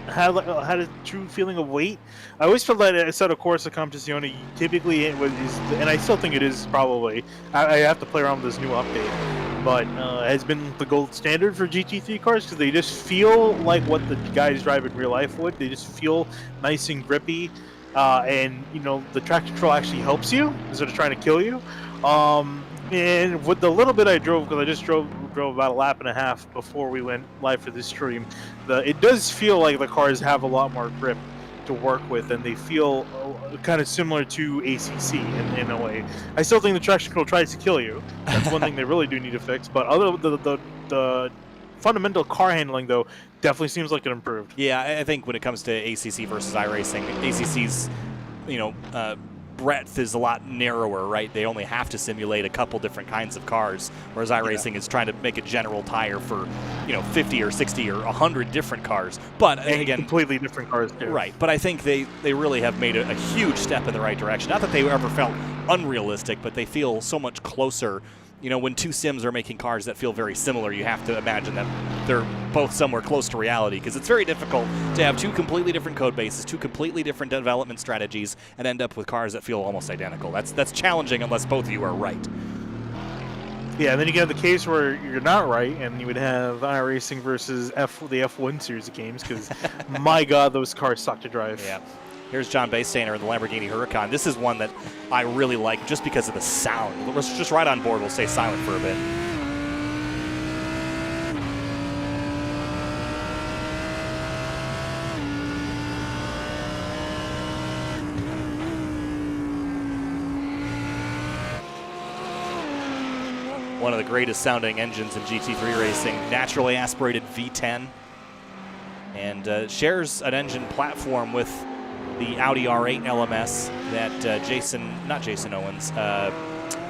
had a true feeling of weight. I always felt that a set of Corsa Competizione typically and I still think it is probably, I have to play around with this new update, but has been the gold standard for GT3 cars because they just feel like what the guys drive in real life would. They just feel nice and grippy, and the track control actually helps you instead of trying to kill you. And with the little bit I drove, because I just drove about a lap and a half before we went live for this stream, it does feel like the cars have a lot more grip to work with, and they feel kind of similar to ACC in a way. I still think the traction control tries to kill you. That's one thing they really do need to fix. But the fundamental car handling, though, definitely seems like it improved. Yeah, I think when it comes to ACC versus iRacing, ACC's breadth is a lot narrower, right? They only have to simulate a couple different kinds of cars, whereas iRacing is trying to make a general tire for 50 or 60 or 100 different cars. But again, completely different cars too. Right, but I think they really have made a huge step in the right direction. Not that they ever felt unrealistic, but they feel so much closer. When two sims are making cars that feel very similar, you have to imagine that they're both somewhere close to reality, because it's very difficult to have two completely different code bases, two completely different development strategies, and end up with cars that feel almost identical. That's challenging unless both of you are right. Yeah, and then you get the case where you're not right, and you would have iRacing versus the F1 series of games, because my God, those cars suck to drive. Yeah. Here's John Baystainer in the Lamborghini Huracan. This is one that I really like just because of the sound. Let's just right on board. We'll stay silent for a bit. One of the greatest sounding engines in GT3 racing, naturally aspirated V10, and shares an engine platform with the Audi R8 LMS that not Jason Owens,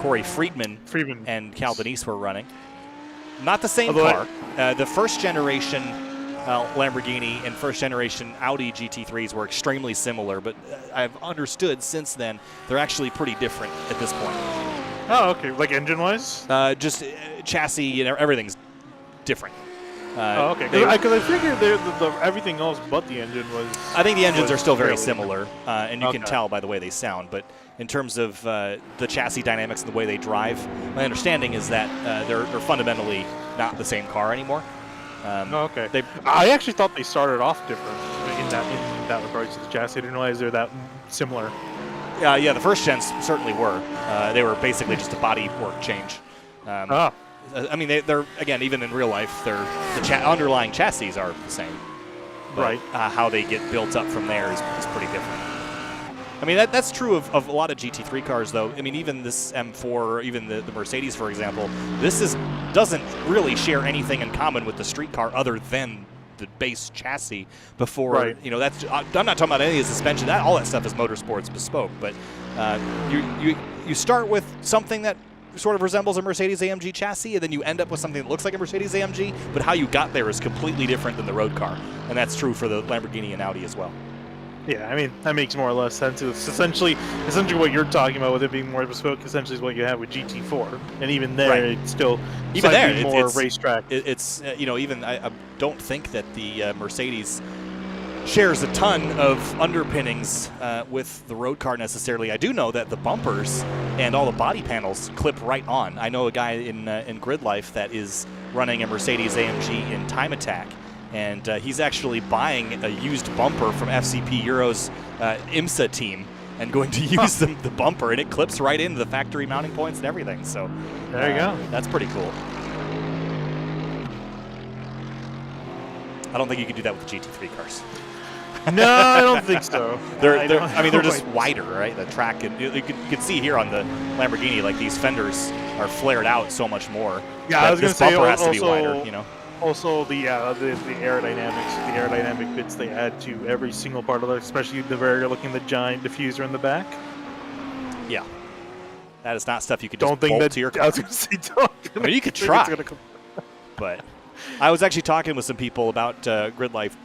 Corey Friedman and Cal Denise were running. Not the same car. The first generation Lamborghini and first generation Audi GT3s were extremely similar, but I've understood since then they're actually pretty different at this point. Oh, okay. Like engine-wise? Just chassis, everything's different. Okay. Because I figured everything else but the engine was... I think the engines are still very similar, and you can tell by the way they sound. But in terms of the chassis dynamics and the way they drive, my understanding is that they're fundamentally not the same car anymore. Okay. I actually thought they started off different in that regards to the chassis. I didn't realize they're that similar. Yeah, the first gens certainly were. They were basically just a body work change. I mean, they're again, even in real life, the underlying chassis are the same. But, right. How they get built up from there is pretty different. I mean, that's true of a lot of GT3 cars, though. I mean, even this M4, or even the Mercedes, for example, doesn't really share anything in common with the street car other than the base chassis. Before, right. I'm not talking about any of the suspension. All that stuff is motorsports bespoke. But you start with something that sort of resembles a Mercedes-AMG chassis, and then you end up with something that looks like a Mercedes-AMG, but how you got there is completely different than the road car. And that's true for the Lamborghini and Audi as well. Yeah, I mean, that makes more or less sense. It's essentially what you're talking about with it being more bespoke, essentially is what you have with GT4. And even there, right. It's still even there, more racetrack. Even I don't think that the Mercedes shares a ton of underpinnings with the road car necessarily. I do know that the bumpers and all the body panels clip right on. I know a guy in Grid Life that is running a Mercedes-AMG in Time Attack, and he's actually buying a used bumper from FCP Euro's IMSA team and going to use the bumper, and it clips right into the factory mounting points and everything. So there you go. That's pretty cool. I don't think you could do that with the GT3 cars. No, I don't think so. They're just wider, right? The track, and you can see here on the Lamborghini, like these fenders are flared out so much more. Yeah, I was going to say bumper has to be wider, Also, the aerodynamic bits they add to every single part of it, especially the very looking the giant diffuser in the back. Yeah, that is not stuff you could just bolt to your car. I was going to say, don't. I mean, you could try, but I was actually talking with some people about Grid Life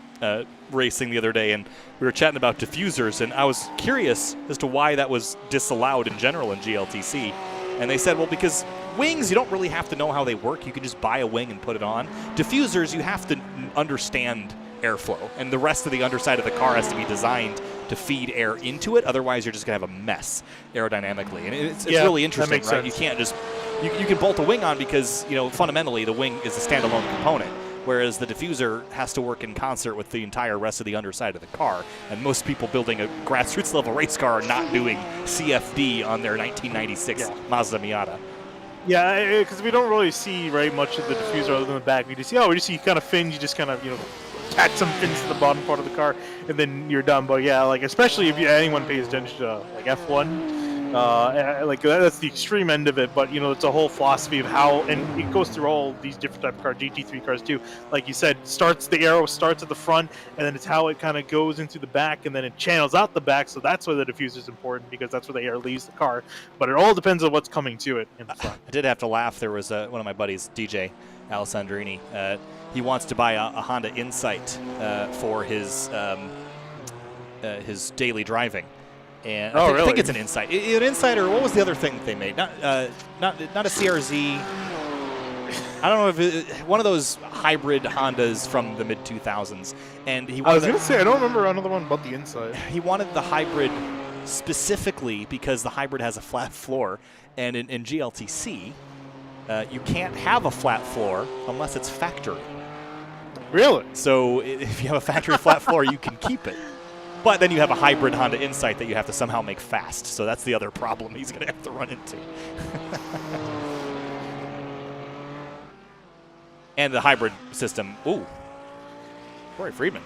racing the other day, and we were chatting about diffusers, and I was curious as to why that was disallowed in general in GLTC. And they said, well, because wings, you don't really have to know how they work. You can just buy a wing and put it on. Diffusers, you have to understand airflow, and the rest of the underside of the car has to be designed to feed air into it. Otherwise, you're just going to have a mess aerodynamically. And it's really interesting, right? You can't just you can bolt a wing on because, fundamentally the wing is a standalone component, whereas the diffuser has to work in concert with the entire rest of the underside of the car. And most people building a grassroots level race car are not doing CFD on their 1996 Mazda Miata. Yeah, because we don't really see much of the diffuser other than the back. We just see kind of fins. You just kind of attach some fins to the bottom part of the car, and then you're done. But yeah, especially if anyone pays attention to F1. That's the extreme end of it, but it's a whole philosophy of how, and it goes through all these different type of cars, GT3 cars too. Like you said, the arrow starts at the front, and then it's how it kind of goes into the back, and then it channels out the back. So that's why the diffuser is important, because that's where the air leaves the car. But it all depends on what's coming to it in the front. I did have to laugh. There was one of my buddies, DJ Alessandrini. He wants to buy a Honda Insight for his daily driving. And I think it's an Insight. An Insight, or what was the other thing that they made? Not a CRZ. I don't know if one of those hybrid Hondas from the mid 2000s. And I was going to say, I don't remember another one about the Insight. He wanted the hybrid specifically because the hybrid has a flat floor, and in GLTC, you can't have a flat floor unless it's factory. Really? So if you have a factory flat floor, you can keep it. But then you have a hybrid Honda Insight that you have to somehow make fast. So that's the other problem he's going to have to run into. And the hybrid system. Ooh. Corey Friedman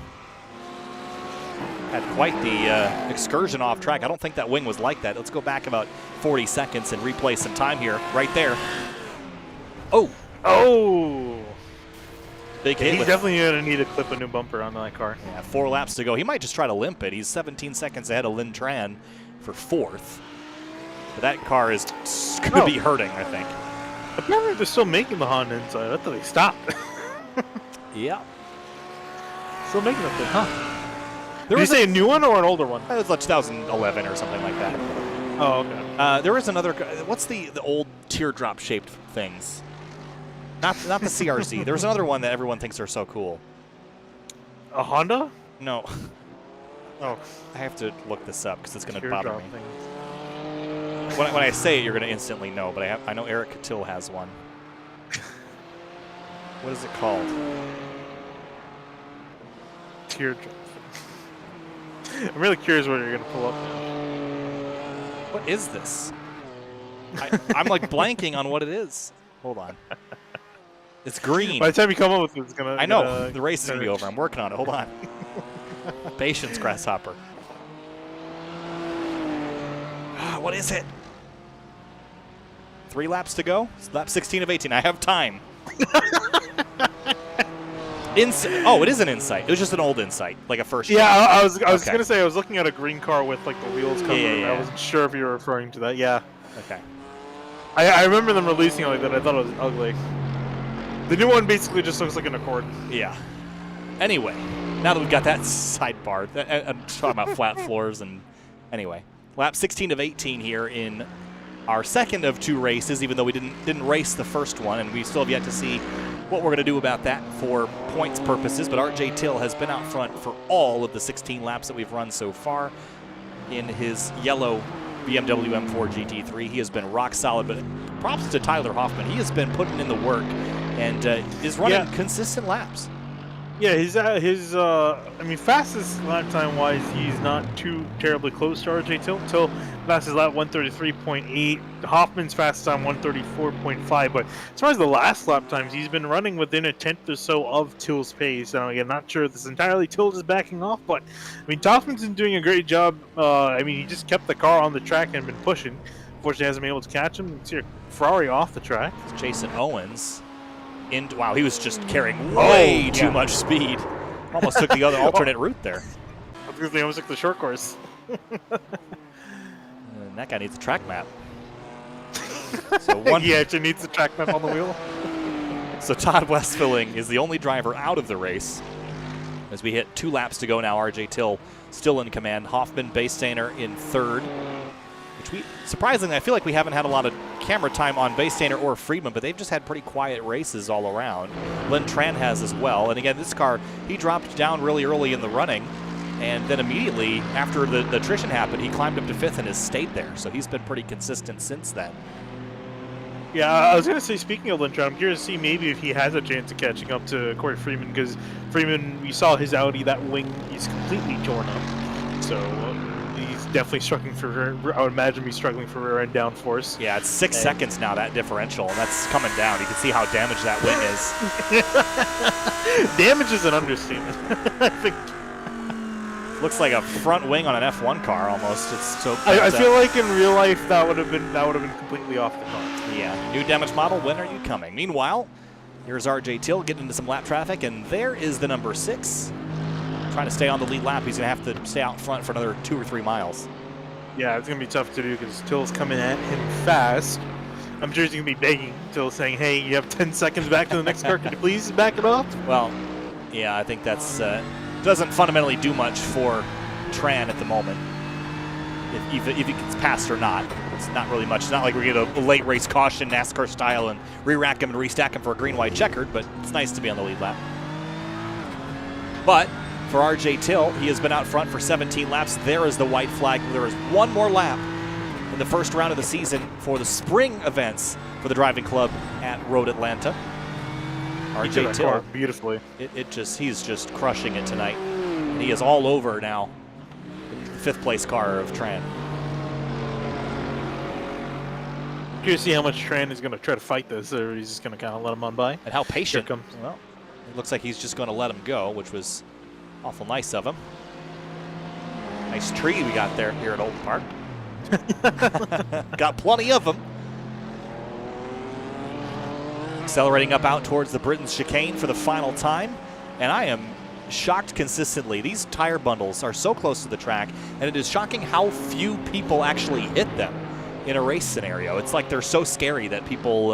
had quite the excursion off track. I don't think that wing was like that. Let's go back about 40 seconds and replay some time here. Right there. Oh. Big hit. He's definitely going to need to clip a new bumper on that car. Yeah, 4 laps to go. He might just try to limp it. He's 17 seconds ahead of Lin Tran for 4th. But that car is going to be hurting, I think. Apparently they're still making the Honda Inside. I thought they stopped. Yeah. Still making it, huh? Did you say a new one or an older one? It was like 2011 or something like that. Oh, okay. There was another. What's the old teardrop-shaped things? Not the CRZ. There was another one that everyone thinks are so cool. A Honda? No. Oh. I have to look this up because it's going to bother me. When I say it, you're going to instantly know, but I know Eric Catil has one. What is it called? Teardrop. I'm really curious what you're gonna pull up now. What is this? I'm like blanking on what it is. Hold on. It's green. By the time you come up with it, it's gonna. I know. The race is gonna be over. I'm working on it. Hold on. Patience, Grasshopper. What is it? 3 laps to go. It's lap 16 of 18. I have time. Oh, it is an Insight. It was just an old Insight, like a first. Yeah, I was gonna say I was looking at a green car with like the wheels covered. Yeah. I wasn't sure if you were referring to that. Yeah. Okay. I remember them releasing it like that. I thought it was ugly. The new one basically just looks like an Accord. Yeah. Anyway, now that we've got that sidebar, I'm talking about flat floors and anyway, lap 16 of 18 here in our second of 2 races, even though we didn't race the first one, and we still have yet to see what we're going to do about that for points purposes. But RJ Till has been out front for all of the 16 laps that we've run so far in his yellow BMW M4 Gt3. He has been rock solid, but props to Tyler Hoffman. He has been putting in the work and is running consistent laps. Yeah, I mean, fastest lap time wise, he's not too terribly close to RJ Till. Till fastest lap 133.8. Hoffman's fastest time 134.5. But as far as the last lap times, he's been running within a tenth or so of Till's pace. And again, not sure if this entirely Till is backing off, but I mean, Hoffman's been doing a great job. I mean, he just kept the car on the track and been pushing. Unfortunately, hasn't been able to catch him. It's your Ferrari off the track. Jason Owens. Wow, he was just carrying way too much speed. Almost took the other alternate route there. I was going to say, almost took the short course. And that guy needs a track map. So he actually needs the track map on the wheel. So Todd Westerling is the only driver out of the race. As we hit 2 laps to go now, RJ Till still in command. Hoffman, Baystainer in third. Which surprisingly, I feel like we haven't had a lot of camera time on Baystainer or Friedman, but they've just had pretty quiet races all around. Lynn Tran has as well. And again, this car, he dropped down really early in the running, and then immediately after the attrition happened, he climbed up to 5th and has stayed there. So he's been pretty consistent since then. Yeah, I was going to say, speaking of Lynn Tran, I'm curious to see maybe if he has a chance of catching up to Corey Friedman, because Friedman, we saw his Audi, that wing is completely torn up. So he's definitely struggling for, I would imagine he's struggling for rear end downforce. Yeah, it's 6 seconds now, that differential, and that's coming down. You can see how damaged that wing is. Damage is an understatement. I think. Looks like a front wing on an F1 car almost. It's so. I feel like in real life that would have been completely off the car. Yeah, new damage model. When are you coming? Meanwhile, here's RJ Till getting into some lap traffic, and there is the number 6. Trying to stay on the lead lap. He's going to have to stay out front for another 2 or 3 miles. Yeah, it's going to be tough to do because Till's coming at him fast. I'm sure he's going to be begging Till, saying, hey, you have 10 seconds back to the next car. Can you please back it off? Well, yeah, I think that's doesn't fundamentally do much for Tran at the moment. If he gets passed or not, it's not really much. It's not like we get a late race caution, NASCAR style, and re-rack him and restack him for a green-white checkered, but it's nice to be on the lead lap. But for RJ Till, he has been out front for 17 laps. There is the white flag. There is one more lap in the first round of the season for the spring events for the driving club at Road Atlanta. RJ Till, beautifully. He's just crushing it tonight. And he is all over now. The 5th place car of Tran. Curious to see how much Tran is going to try to fight this, or he's just going to kind of let him on by. And how patient. Here it comes. Well, it looks like he's just going to let him go, which was awful nice of him. Nice tree we got there here at Oulton Park. Got plenty of them. Accelerating up out towards the Britain's chicane for the final time. And I am shocked consistently. These tire bundles are so close to the track, and it is shocking how few people actually hit them in a race scenario. It's like they're so scary that people,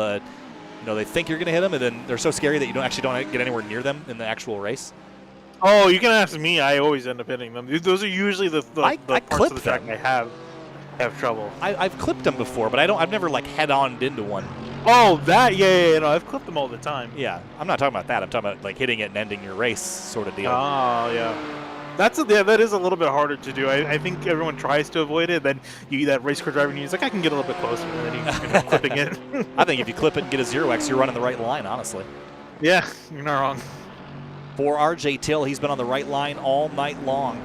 they think you're going to hit them, and then they're so scary that you don't get anywhere near them in the actual race. Oh, you can ask me. I always end up hitting them. Those are usually the parts of the track I have trouble. I've clipped them before, but I've never like head-oned into one. Oh, that? Yeah, no, I've clipped them all the time. Yeah, I'm not talking about that. I'm talking about like hitting it and ending your race sort of deal. Oh, yeah. That is a little bit harder to do. I think everyone tries to avoid it. Then that race car driver, he's like, I can get a little bit closer, and then he's clipping it. I think if you clip it and get a 0x, you're running the right line, honestly. Yeah, you're not wrong. for RJ Till. He's been on the right line all night long.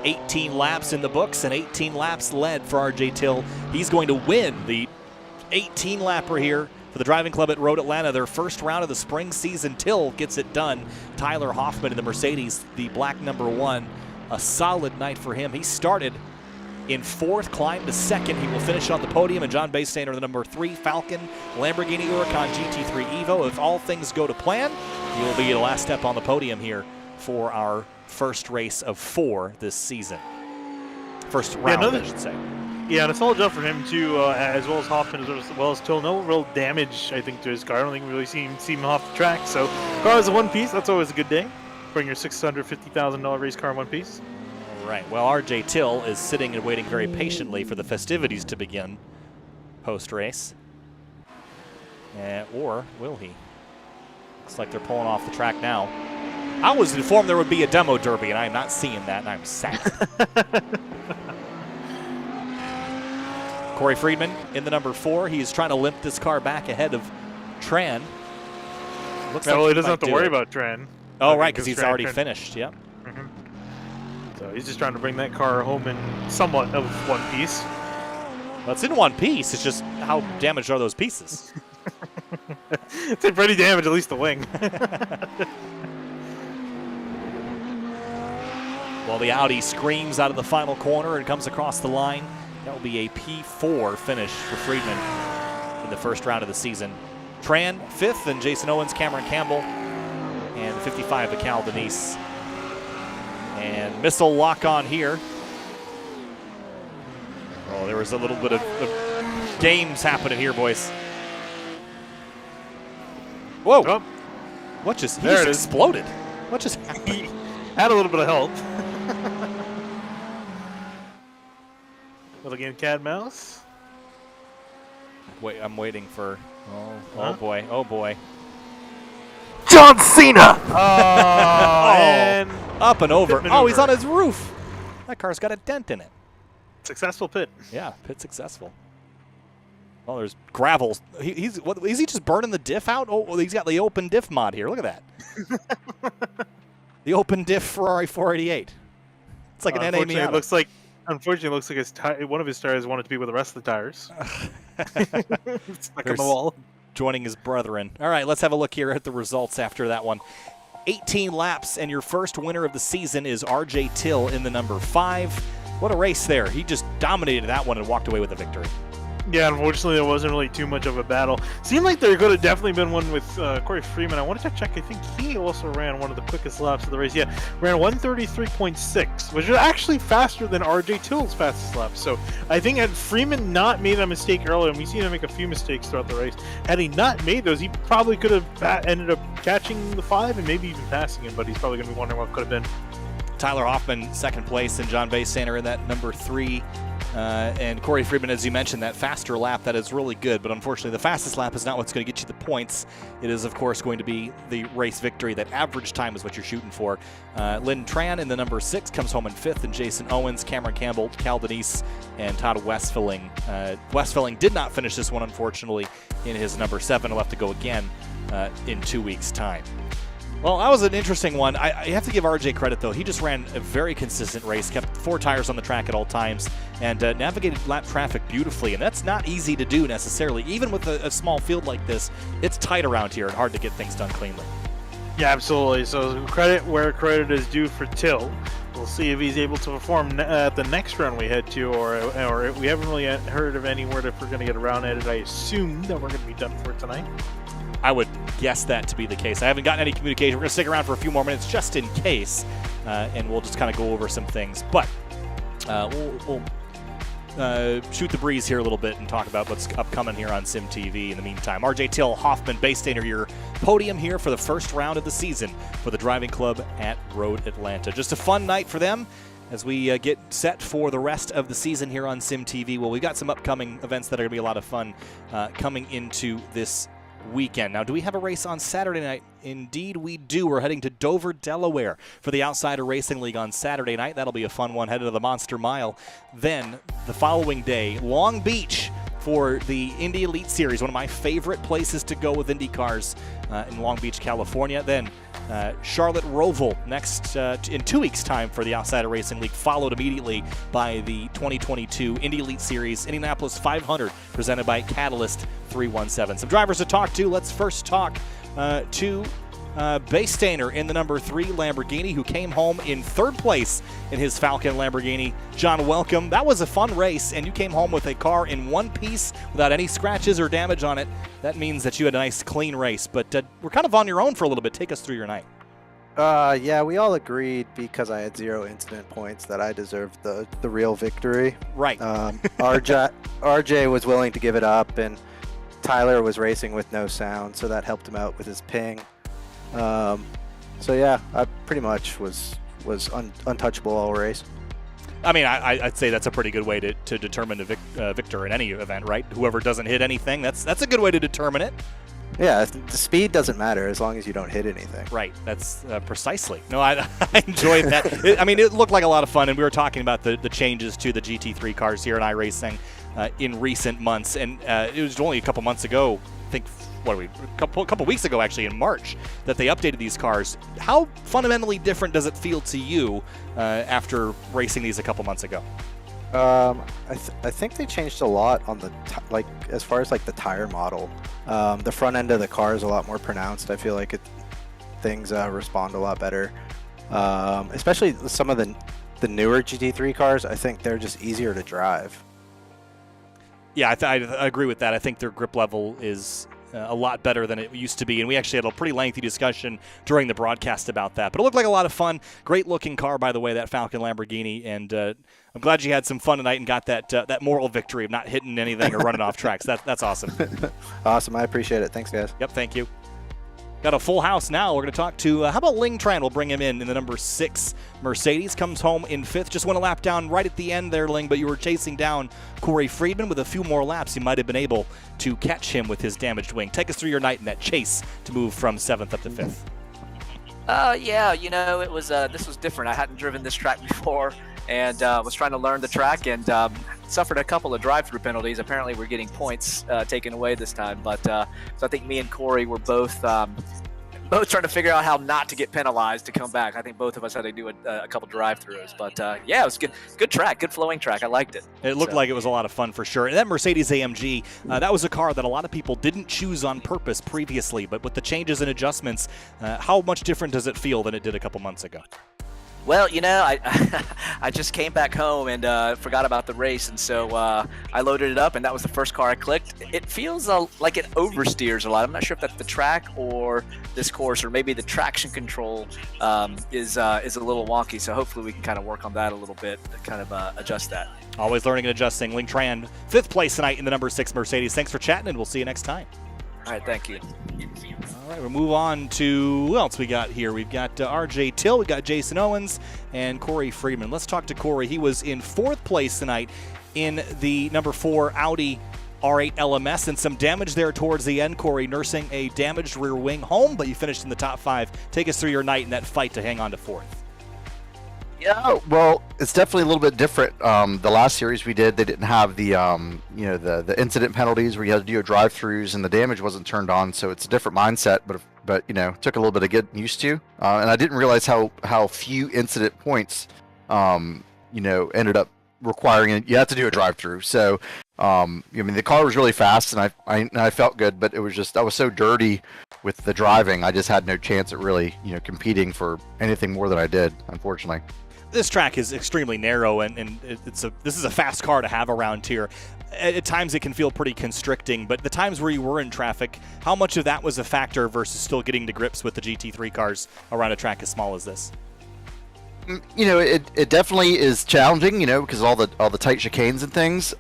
18 laps in the books and 18 laps led for RJ Till. He's going to win the 18-lapper here for the driving club at Road Atlanta. Their first round of the spring season. Till gets it done. Tyler Hoffman in the Mercedes, the black #1. A solid night for him. He started in 4th, climbed to 2nd. He will finish on the podium, and John Baystander, the #3 Falcon Lamborghini Huracan GT3 Evo. If all things go to plan, he will be the last step on the podium here for our first race of 4 this season. First round, I should say. Yeah, and a solid job for him too, as well as Hoffman, as well as Till. No real damage, I think, to his car. I don't think we really see him off the track. So, car is a one piece. That's always a good day. Bring your $650,000 race car in one piece. All right. Well, RJ Till is sitting and waiting very patiently for the festivities to begin post-race. Or will he? Looks like they're pulling off the track now. I was informed there would be a demo derby, and I am not seeing that, and I'm sad. Corey Friedman in the #4. He's trying to limp this car back ahead of Tran. Looks like he doesn't have to worry about Tran. Oh, right, because he's already finished. Yep. Mm-hmm. So he's just trying to bring that car home in somewhat of one piece. Well, it's in one piece. It's just how damaged are those pieces? It's pretty damaged, at least the wing. Well, the Audi screams out of the final corner and comes across the line. That will be a P4 finish for Friedman in the first round of the season. Tran 5th, and Jason Owens, Cameron Campbell, and 55 to Cal Denise. And missile lock on here. Oh, there was a little bit of games happening here, boys. Whoa! Oh. What just? He just exploded. What just happened? He had a little bit of help. Little game cat mouse. Wait, I'm waiting for. Oh boy! Oh boy! John Cena! And up and over. Oh, he's on his roof. That car's got a dent in it. Successful pit. Yeah, pit successful. Oh, there's gravel. Is he just burning the diff out? Oh, he's got the open diff mod here. Look at that. The open diff Ferrari 488. It's like an NA Miata. Unfortunately, it looks like one of his tires wanted to be with the rest of the tires. It's stuck on the wall. Joining his brethren. All right, let's have a look here at the results after that one. 18 laps, and your first winner of the season is RJ Till in the #5. What a race there. He just dominated that one and walked away with a victory. Yeah, unfortunately, there wasn't really too much of a battle. Seemed like there could have definitely been one with Corey Friedman. I wanted to check. I think he also ran one of the quickest laps of the race. Yeah, ran 1:33.6, which is actually faster than RJ Till's fastest lap. So I think had Friedman not made a mistake earlier, and we've seen him make a few mistakes throughout the race, had he not made those, he probably could have ended up catching the 5 and maybe even passing him, but he's probably going to be wondering what could have been. Tyler Hoffman, 2nd place, and John Baystander in that #3. And Corey Friedman, as you mentioned, that faster lap, that is really good, but unfortunately the fastest lap is not what's going to get you the points. It is, of course, going to be the race victory. That average time is what you're shooting for. Lynn Tran in the #6 comes home in 5th, and Jason Owens, Cameron Campbell, Cal Denise, and Todd Westerling. Westerling did not finish this one, unfortunately, in his #7. He'll have to go again in 2 weeks' time. Well, that was an interesting one. I have to give RJ credit, though. He just ran a very consistent race, kept 4 tires on the track at all times, and navigated lap traffic beautifully. And that's not easy to do necessarily. Even with a small field like this, it's tight around here and hard to get things done cleanly. Yeah, absolutely. So credit where credit is due for Till. We'll see if he's able to perform at the next run we head to, or we haven't really heard of any word if we're going to get around at it. I assume that we're going to be done for tonight. I would guess that to be the case. I haven't gotten any communication. We're going to stick around for a few more minutes just in case, and we'll just kind of go over some things. But we'll shoot the breeze here a little bit and talk about what's upcoming here on Sim TV in the meantime. RJ Till, Hoffman, Baystander, your podium here for the first round of the season for the driving club at Road Atlanta. Just a fun night for them as we get set for the rest of the season here on Sim TV. Well, we've got some upcoming events that are going to be a lot of fun coming into this weekend. Now, do we have a race on Saturday night? Indeed we do. We're heading to Dover, Delaware for the Outsider Racing League on Saturday night. That'll be a fun one, headed to the Monster Mile. Then the following day, Long Beach for the Indy Elite Series, one of my favorite places to go with Indy cars in Long Beach, California. Then Charlotte Roval next in 2 weeks' time for the Outsider Racing League, followed immediately by the 2022 Indy Elite Series Indianapolis 500 presented by Catalyst 317. Some drivers to talk to. Let's first talk to Baystainer in the number 3 Lamborghini, who came home in 3rd place in his Falcon Lamborghini. John, welcome. That was a fun race, and you came home with a car in one piece without any scratches or damage on it. That means that you had a nice, clean race, but we're kind of on your own for a little bit. Take us through your night. Yeah, we all agreed because I had 0 incident points that I deserved the real victory. Right. RJ was willing to give it up, and Tyler was racing with no sound, so that helped him out with his ping. So yeah, I pretty much was untouchable all race. I mean, I'd say that's a pretty good way to determine a victor in any event, right? Whoever doesn't hit anything, that's a good way to determine it. Yeah, the speed doesn't matter as long as you don't hit anything. Right, that's precisely. No, I enjoyed that. It looked like a lot of fun, and we were talking about the changes to the GT3 cars here at iRacing in recent months, and it was only a couple months ago, I think, a couple weeks ago actually, in March, that they updated these cars. How fundamentally different does it feel to you after racing these a couple months ago? I think they changed a lot on the as far as like the tire model. The front end of the car is a lot more pronounced. I feel like things respond a lot better. Especially some of the newer GT3 cars. I think they're just easier to drive. Yeah, I agree with that. I think their grip level is a lot better than it used to be, and we actually had a pretty lengthy discussion during the broadcast about that. But it looked like a lot of fun. Great looking car, by the way, that Falcon Lamborghini, and I'm glad you had some fun tonight and got that moral victory of not hitting anything or running off tracks. That's awesome. Awesome, I appreciate it. Thanks, guys. Yep, thank you. Got a full house now. We're going to talk to, how about Ling Tran? We'll bring him in the number 6 Mercedes. Comes home in 5th. Just went a lap down right at the end there, Ling, but you were chasing down Corey Friedman. With a few more laps, you might have been able to catch him with his damaged wing. Take us through your night in that chase to move from 7th up to 5th. Yeah, it was this was different. I hadn't driven this track before, and was trying to learn the track, and suffered a couple of drive-through penalties. Apparently, we're getting points taken away this time, but so I think me and Corey were both trying to figure out how not to get penalized to come back. I think both of us had to do a couple drive-throughs, but yeah, it was good track, good flowing track. I liked it. It looked like it was a lot of fun for sure. And that Mercedes AMG, that was a car that a lot of people didn't choose on purpose previously, but with the changes and adjustments, how much different does it feel than it did a couple months ago? Well, I just came back home and forgot about the race, and so I loaded it up, and that was the first car I clicked. It feels like it oversteers a lot. I'm not sure if that's the track or this course, or maybe the traction control is a little wonky. So hopefully we can kind of work on that a little bit to kind of adjust that. Always learning and adjusting. Ling Tran, 5th place tonight in the number 6 Mercedes. Thanks for chatting, and we'll see you next time. All right, thank you. All right, we'll move on to who else we got here. We've got RJ Till, we got Jason Owens, and Corey Friedman. Let's talk to Corey. He was in 4th place tonight in the number 4 Audi R8 LMS, and some damage there towards the end. Corey nursing a damaged rear wing home, but you finished in the top 5. Take us through your night in that fight to hang on to 4th. Yeah, well, it's definitely a little bit different. The last series we did, they didn't have the the incident penalties where you had to do your drive-throughs and the damage wasn't turned on, so it's a different mindset. But it took a little bit of getting used to, and I didn't realize how few incident points ended up requiring it. You have to do a drive-through. So the car was really fast, and I felt good, but it was just I was so dirty with the driving. I just had no chance at really competing for anything more than I did, unfortunately. This track is extremely narrow, and this is a fast car to have around here. At times it can feel pretty constricting, but the times where you were in traffic, how much of that was a factor versus still getting to grips with the GT3 cars around a track as small as this? It definitely is challenging, because all the tight chicanes and things.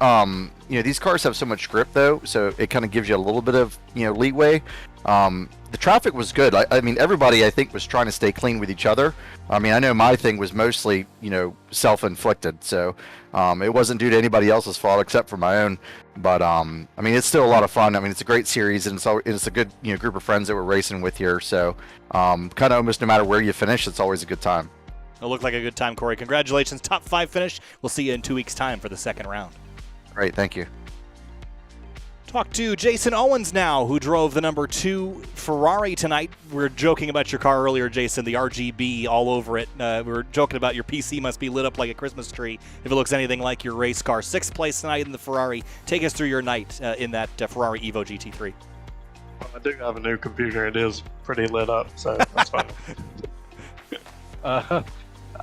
These cars have so much grip though, so it kind of gives you a little bit of leeway. The traffic was good. I mean, everybody I think was trying to stay clean with each other. I mean, I know my thing was mostly self-inflicted, so it wasn't due to anybody else's fault except for my own. But I mean, it's still a lot of fun. I mean, it's a great series, and it's a good group of friends that we're racing with here. So kind of almost no matter where you finish, it's always a good time. It looked like a good time, Corey. Congratulations. Top 5 finish. We'll see you in 2 weeks' time for the second round. Great. Thank you. Talk to Jason Owens now, who drove the number 2 Ferrari tonight. We were joking about your car earlier, Jason, the RGB all over it. We were joking about your PC must be lit up like a Christmas tree if it looks anything like your race car. 6th place tonight in the Ferrari. Take us through your night in that Ferrari Evo GT3. Well, I do have a new computer. It is pretty lit up, so that's fine.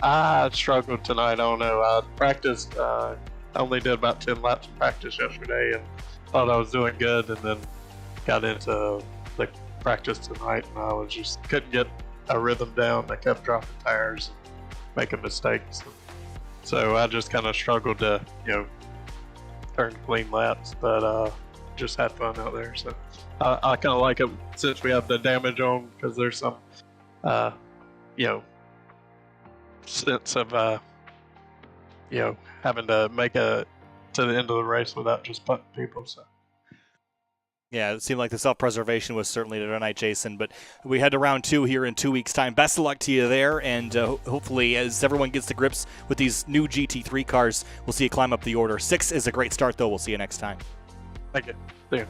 I struggled tonight. I don't know. I practiced. I only did about 10 laps of practice yesterday, and thought I was doing good, and then got into the practice tonight, and I was just couldn't get a rhythm down. I kept dropping tires and making mistakes, so I just kind of struggled to, turn clean laps. But just had fun out there. So I kind of like it since we have the damage on, because there's some, sense of having to make a to the end of the race without just putting people. So yeah, it seemed like the self-preservation was certainly tonight, Jason, but we head to round 2 here in 2 weeks' time. Best of luck to you there, and hopefully as everyone gets to grips with these new GT3 cars, we'll see you climb up the order. 6 is a great start, though. We'll see you next time. thank you. See you.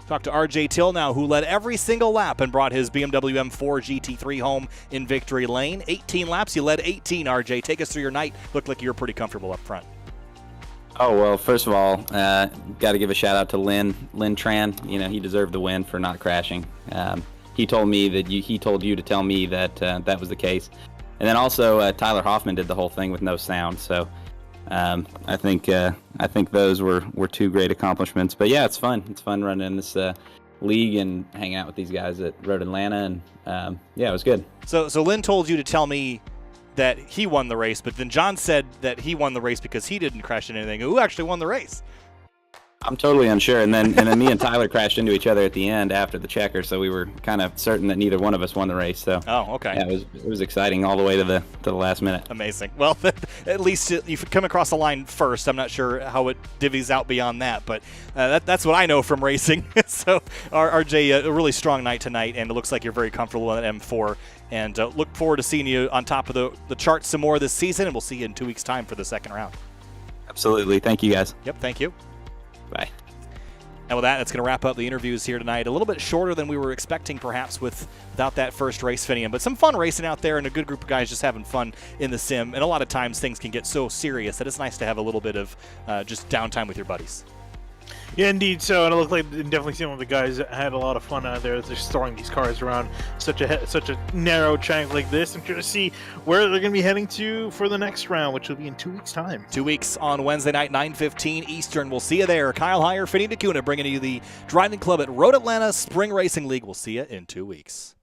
Talk to RJ Till now, who led every single lap and brought his Bmw M4 Gt3 home in victory lane. 18 laps, you led 18, RJ. Take us through your night. Looked like you were pretty comfortable up front. Oh, well, first of all, got to give a shout out to Lynn Tran. He deserved the win for not crashing. He told me that he told you to tell me that that was the case. And then also Tyler Hoffman did the whole thing with no sound. So I think those were 2 great accomplishments. But yeah, it's fun. It's fun running in this league and hanging out with these guys at Road Atlanta. And yeah, it was good. So Lynn told you to tell me that he won the race, but then John said that he won the race because he didn't crash into anything. Who actually won the race? I'm totally unsure. And then me and Tyler crashed into each other at the end after the checker, so we were kind of certain that neither one of us won the race. So oh, okay. Yeah, it was exciting all the way to the last minute. Amazing. Well, at least you've come across the line first. I'm not sure how it divvies out beyond that, but that's what I know from racing. So RJ, a really strong night tonight, and it looks like you're very comfortable with that M4. And look forward to seeing you on top of the chart some more this season, and we'll see you in 2 weeks' time for the second round. Absolutely. Thank you, guys. Yep, thank you. Bye. And with that, that's going to wrap up the interviews here tonight. A little bit shorter than we were expecting, perhaps, without that first race, Finian. But some fun racing out there, and a good group of guys just having fun in the sim. And a lot of times things can get so serious that it's nice to have a little bit of just downtime with your buddies. Yeah, indeed. So, and it looked like definitely some of the guys had a lot of fun out there just throwing these cars around such a narrow track like this. I'm curious to see where they're going to be heading to for the next round, which will be in 2 weeks' time. 2 weeks on Wednesday night, 9:15 Eastern. We'll see you there. Kyle Heyer, Finian DeCuna, bringing you the Driving Club at Road Atlanta Spring Racing League. We'll see you in 2 weeks.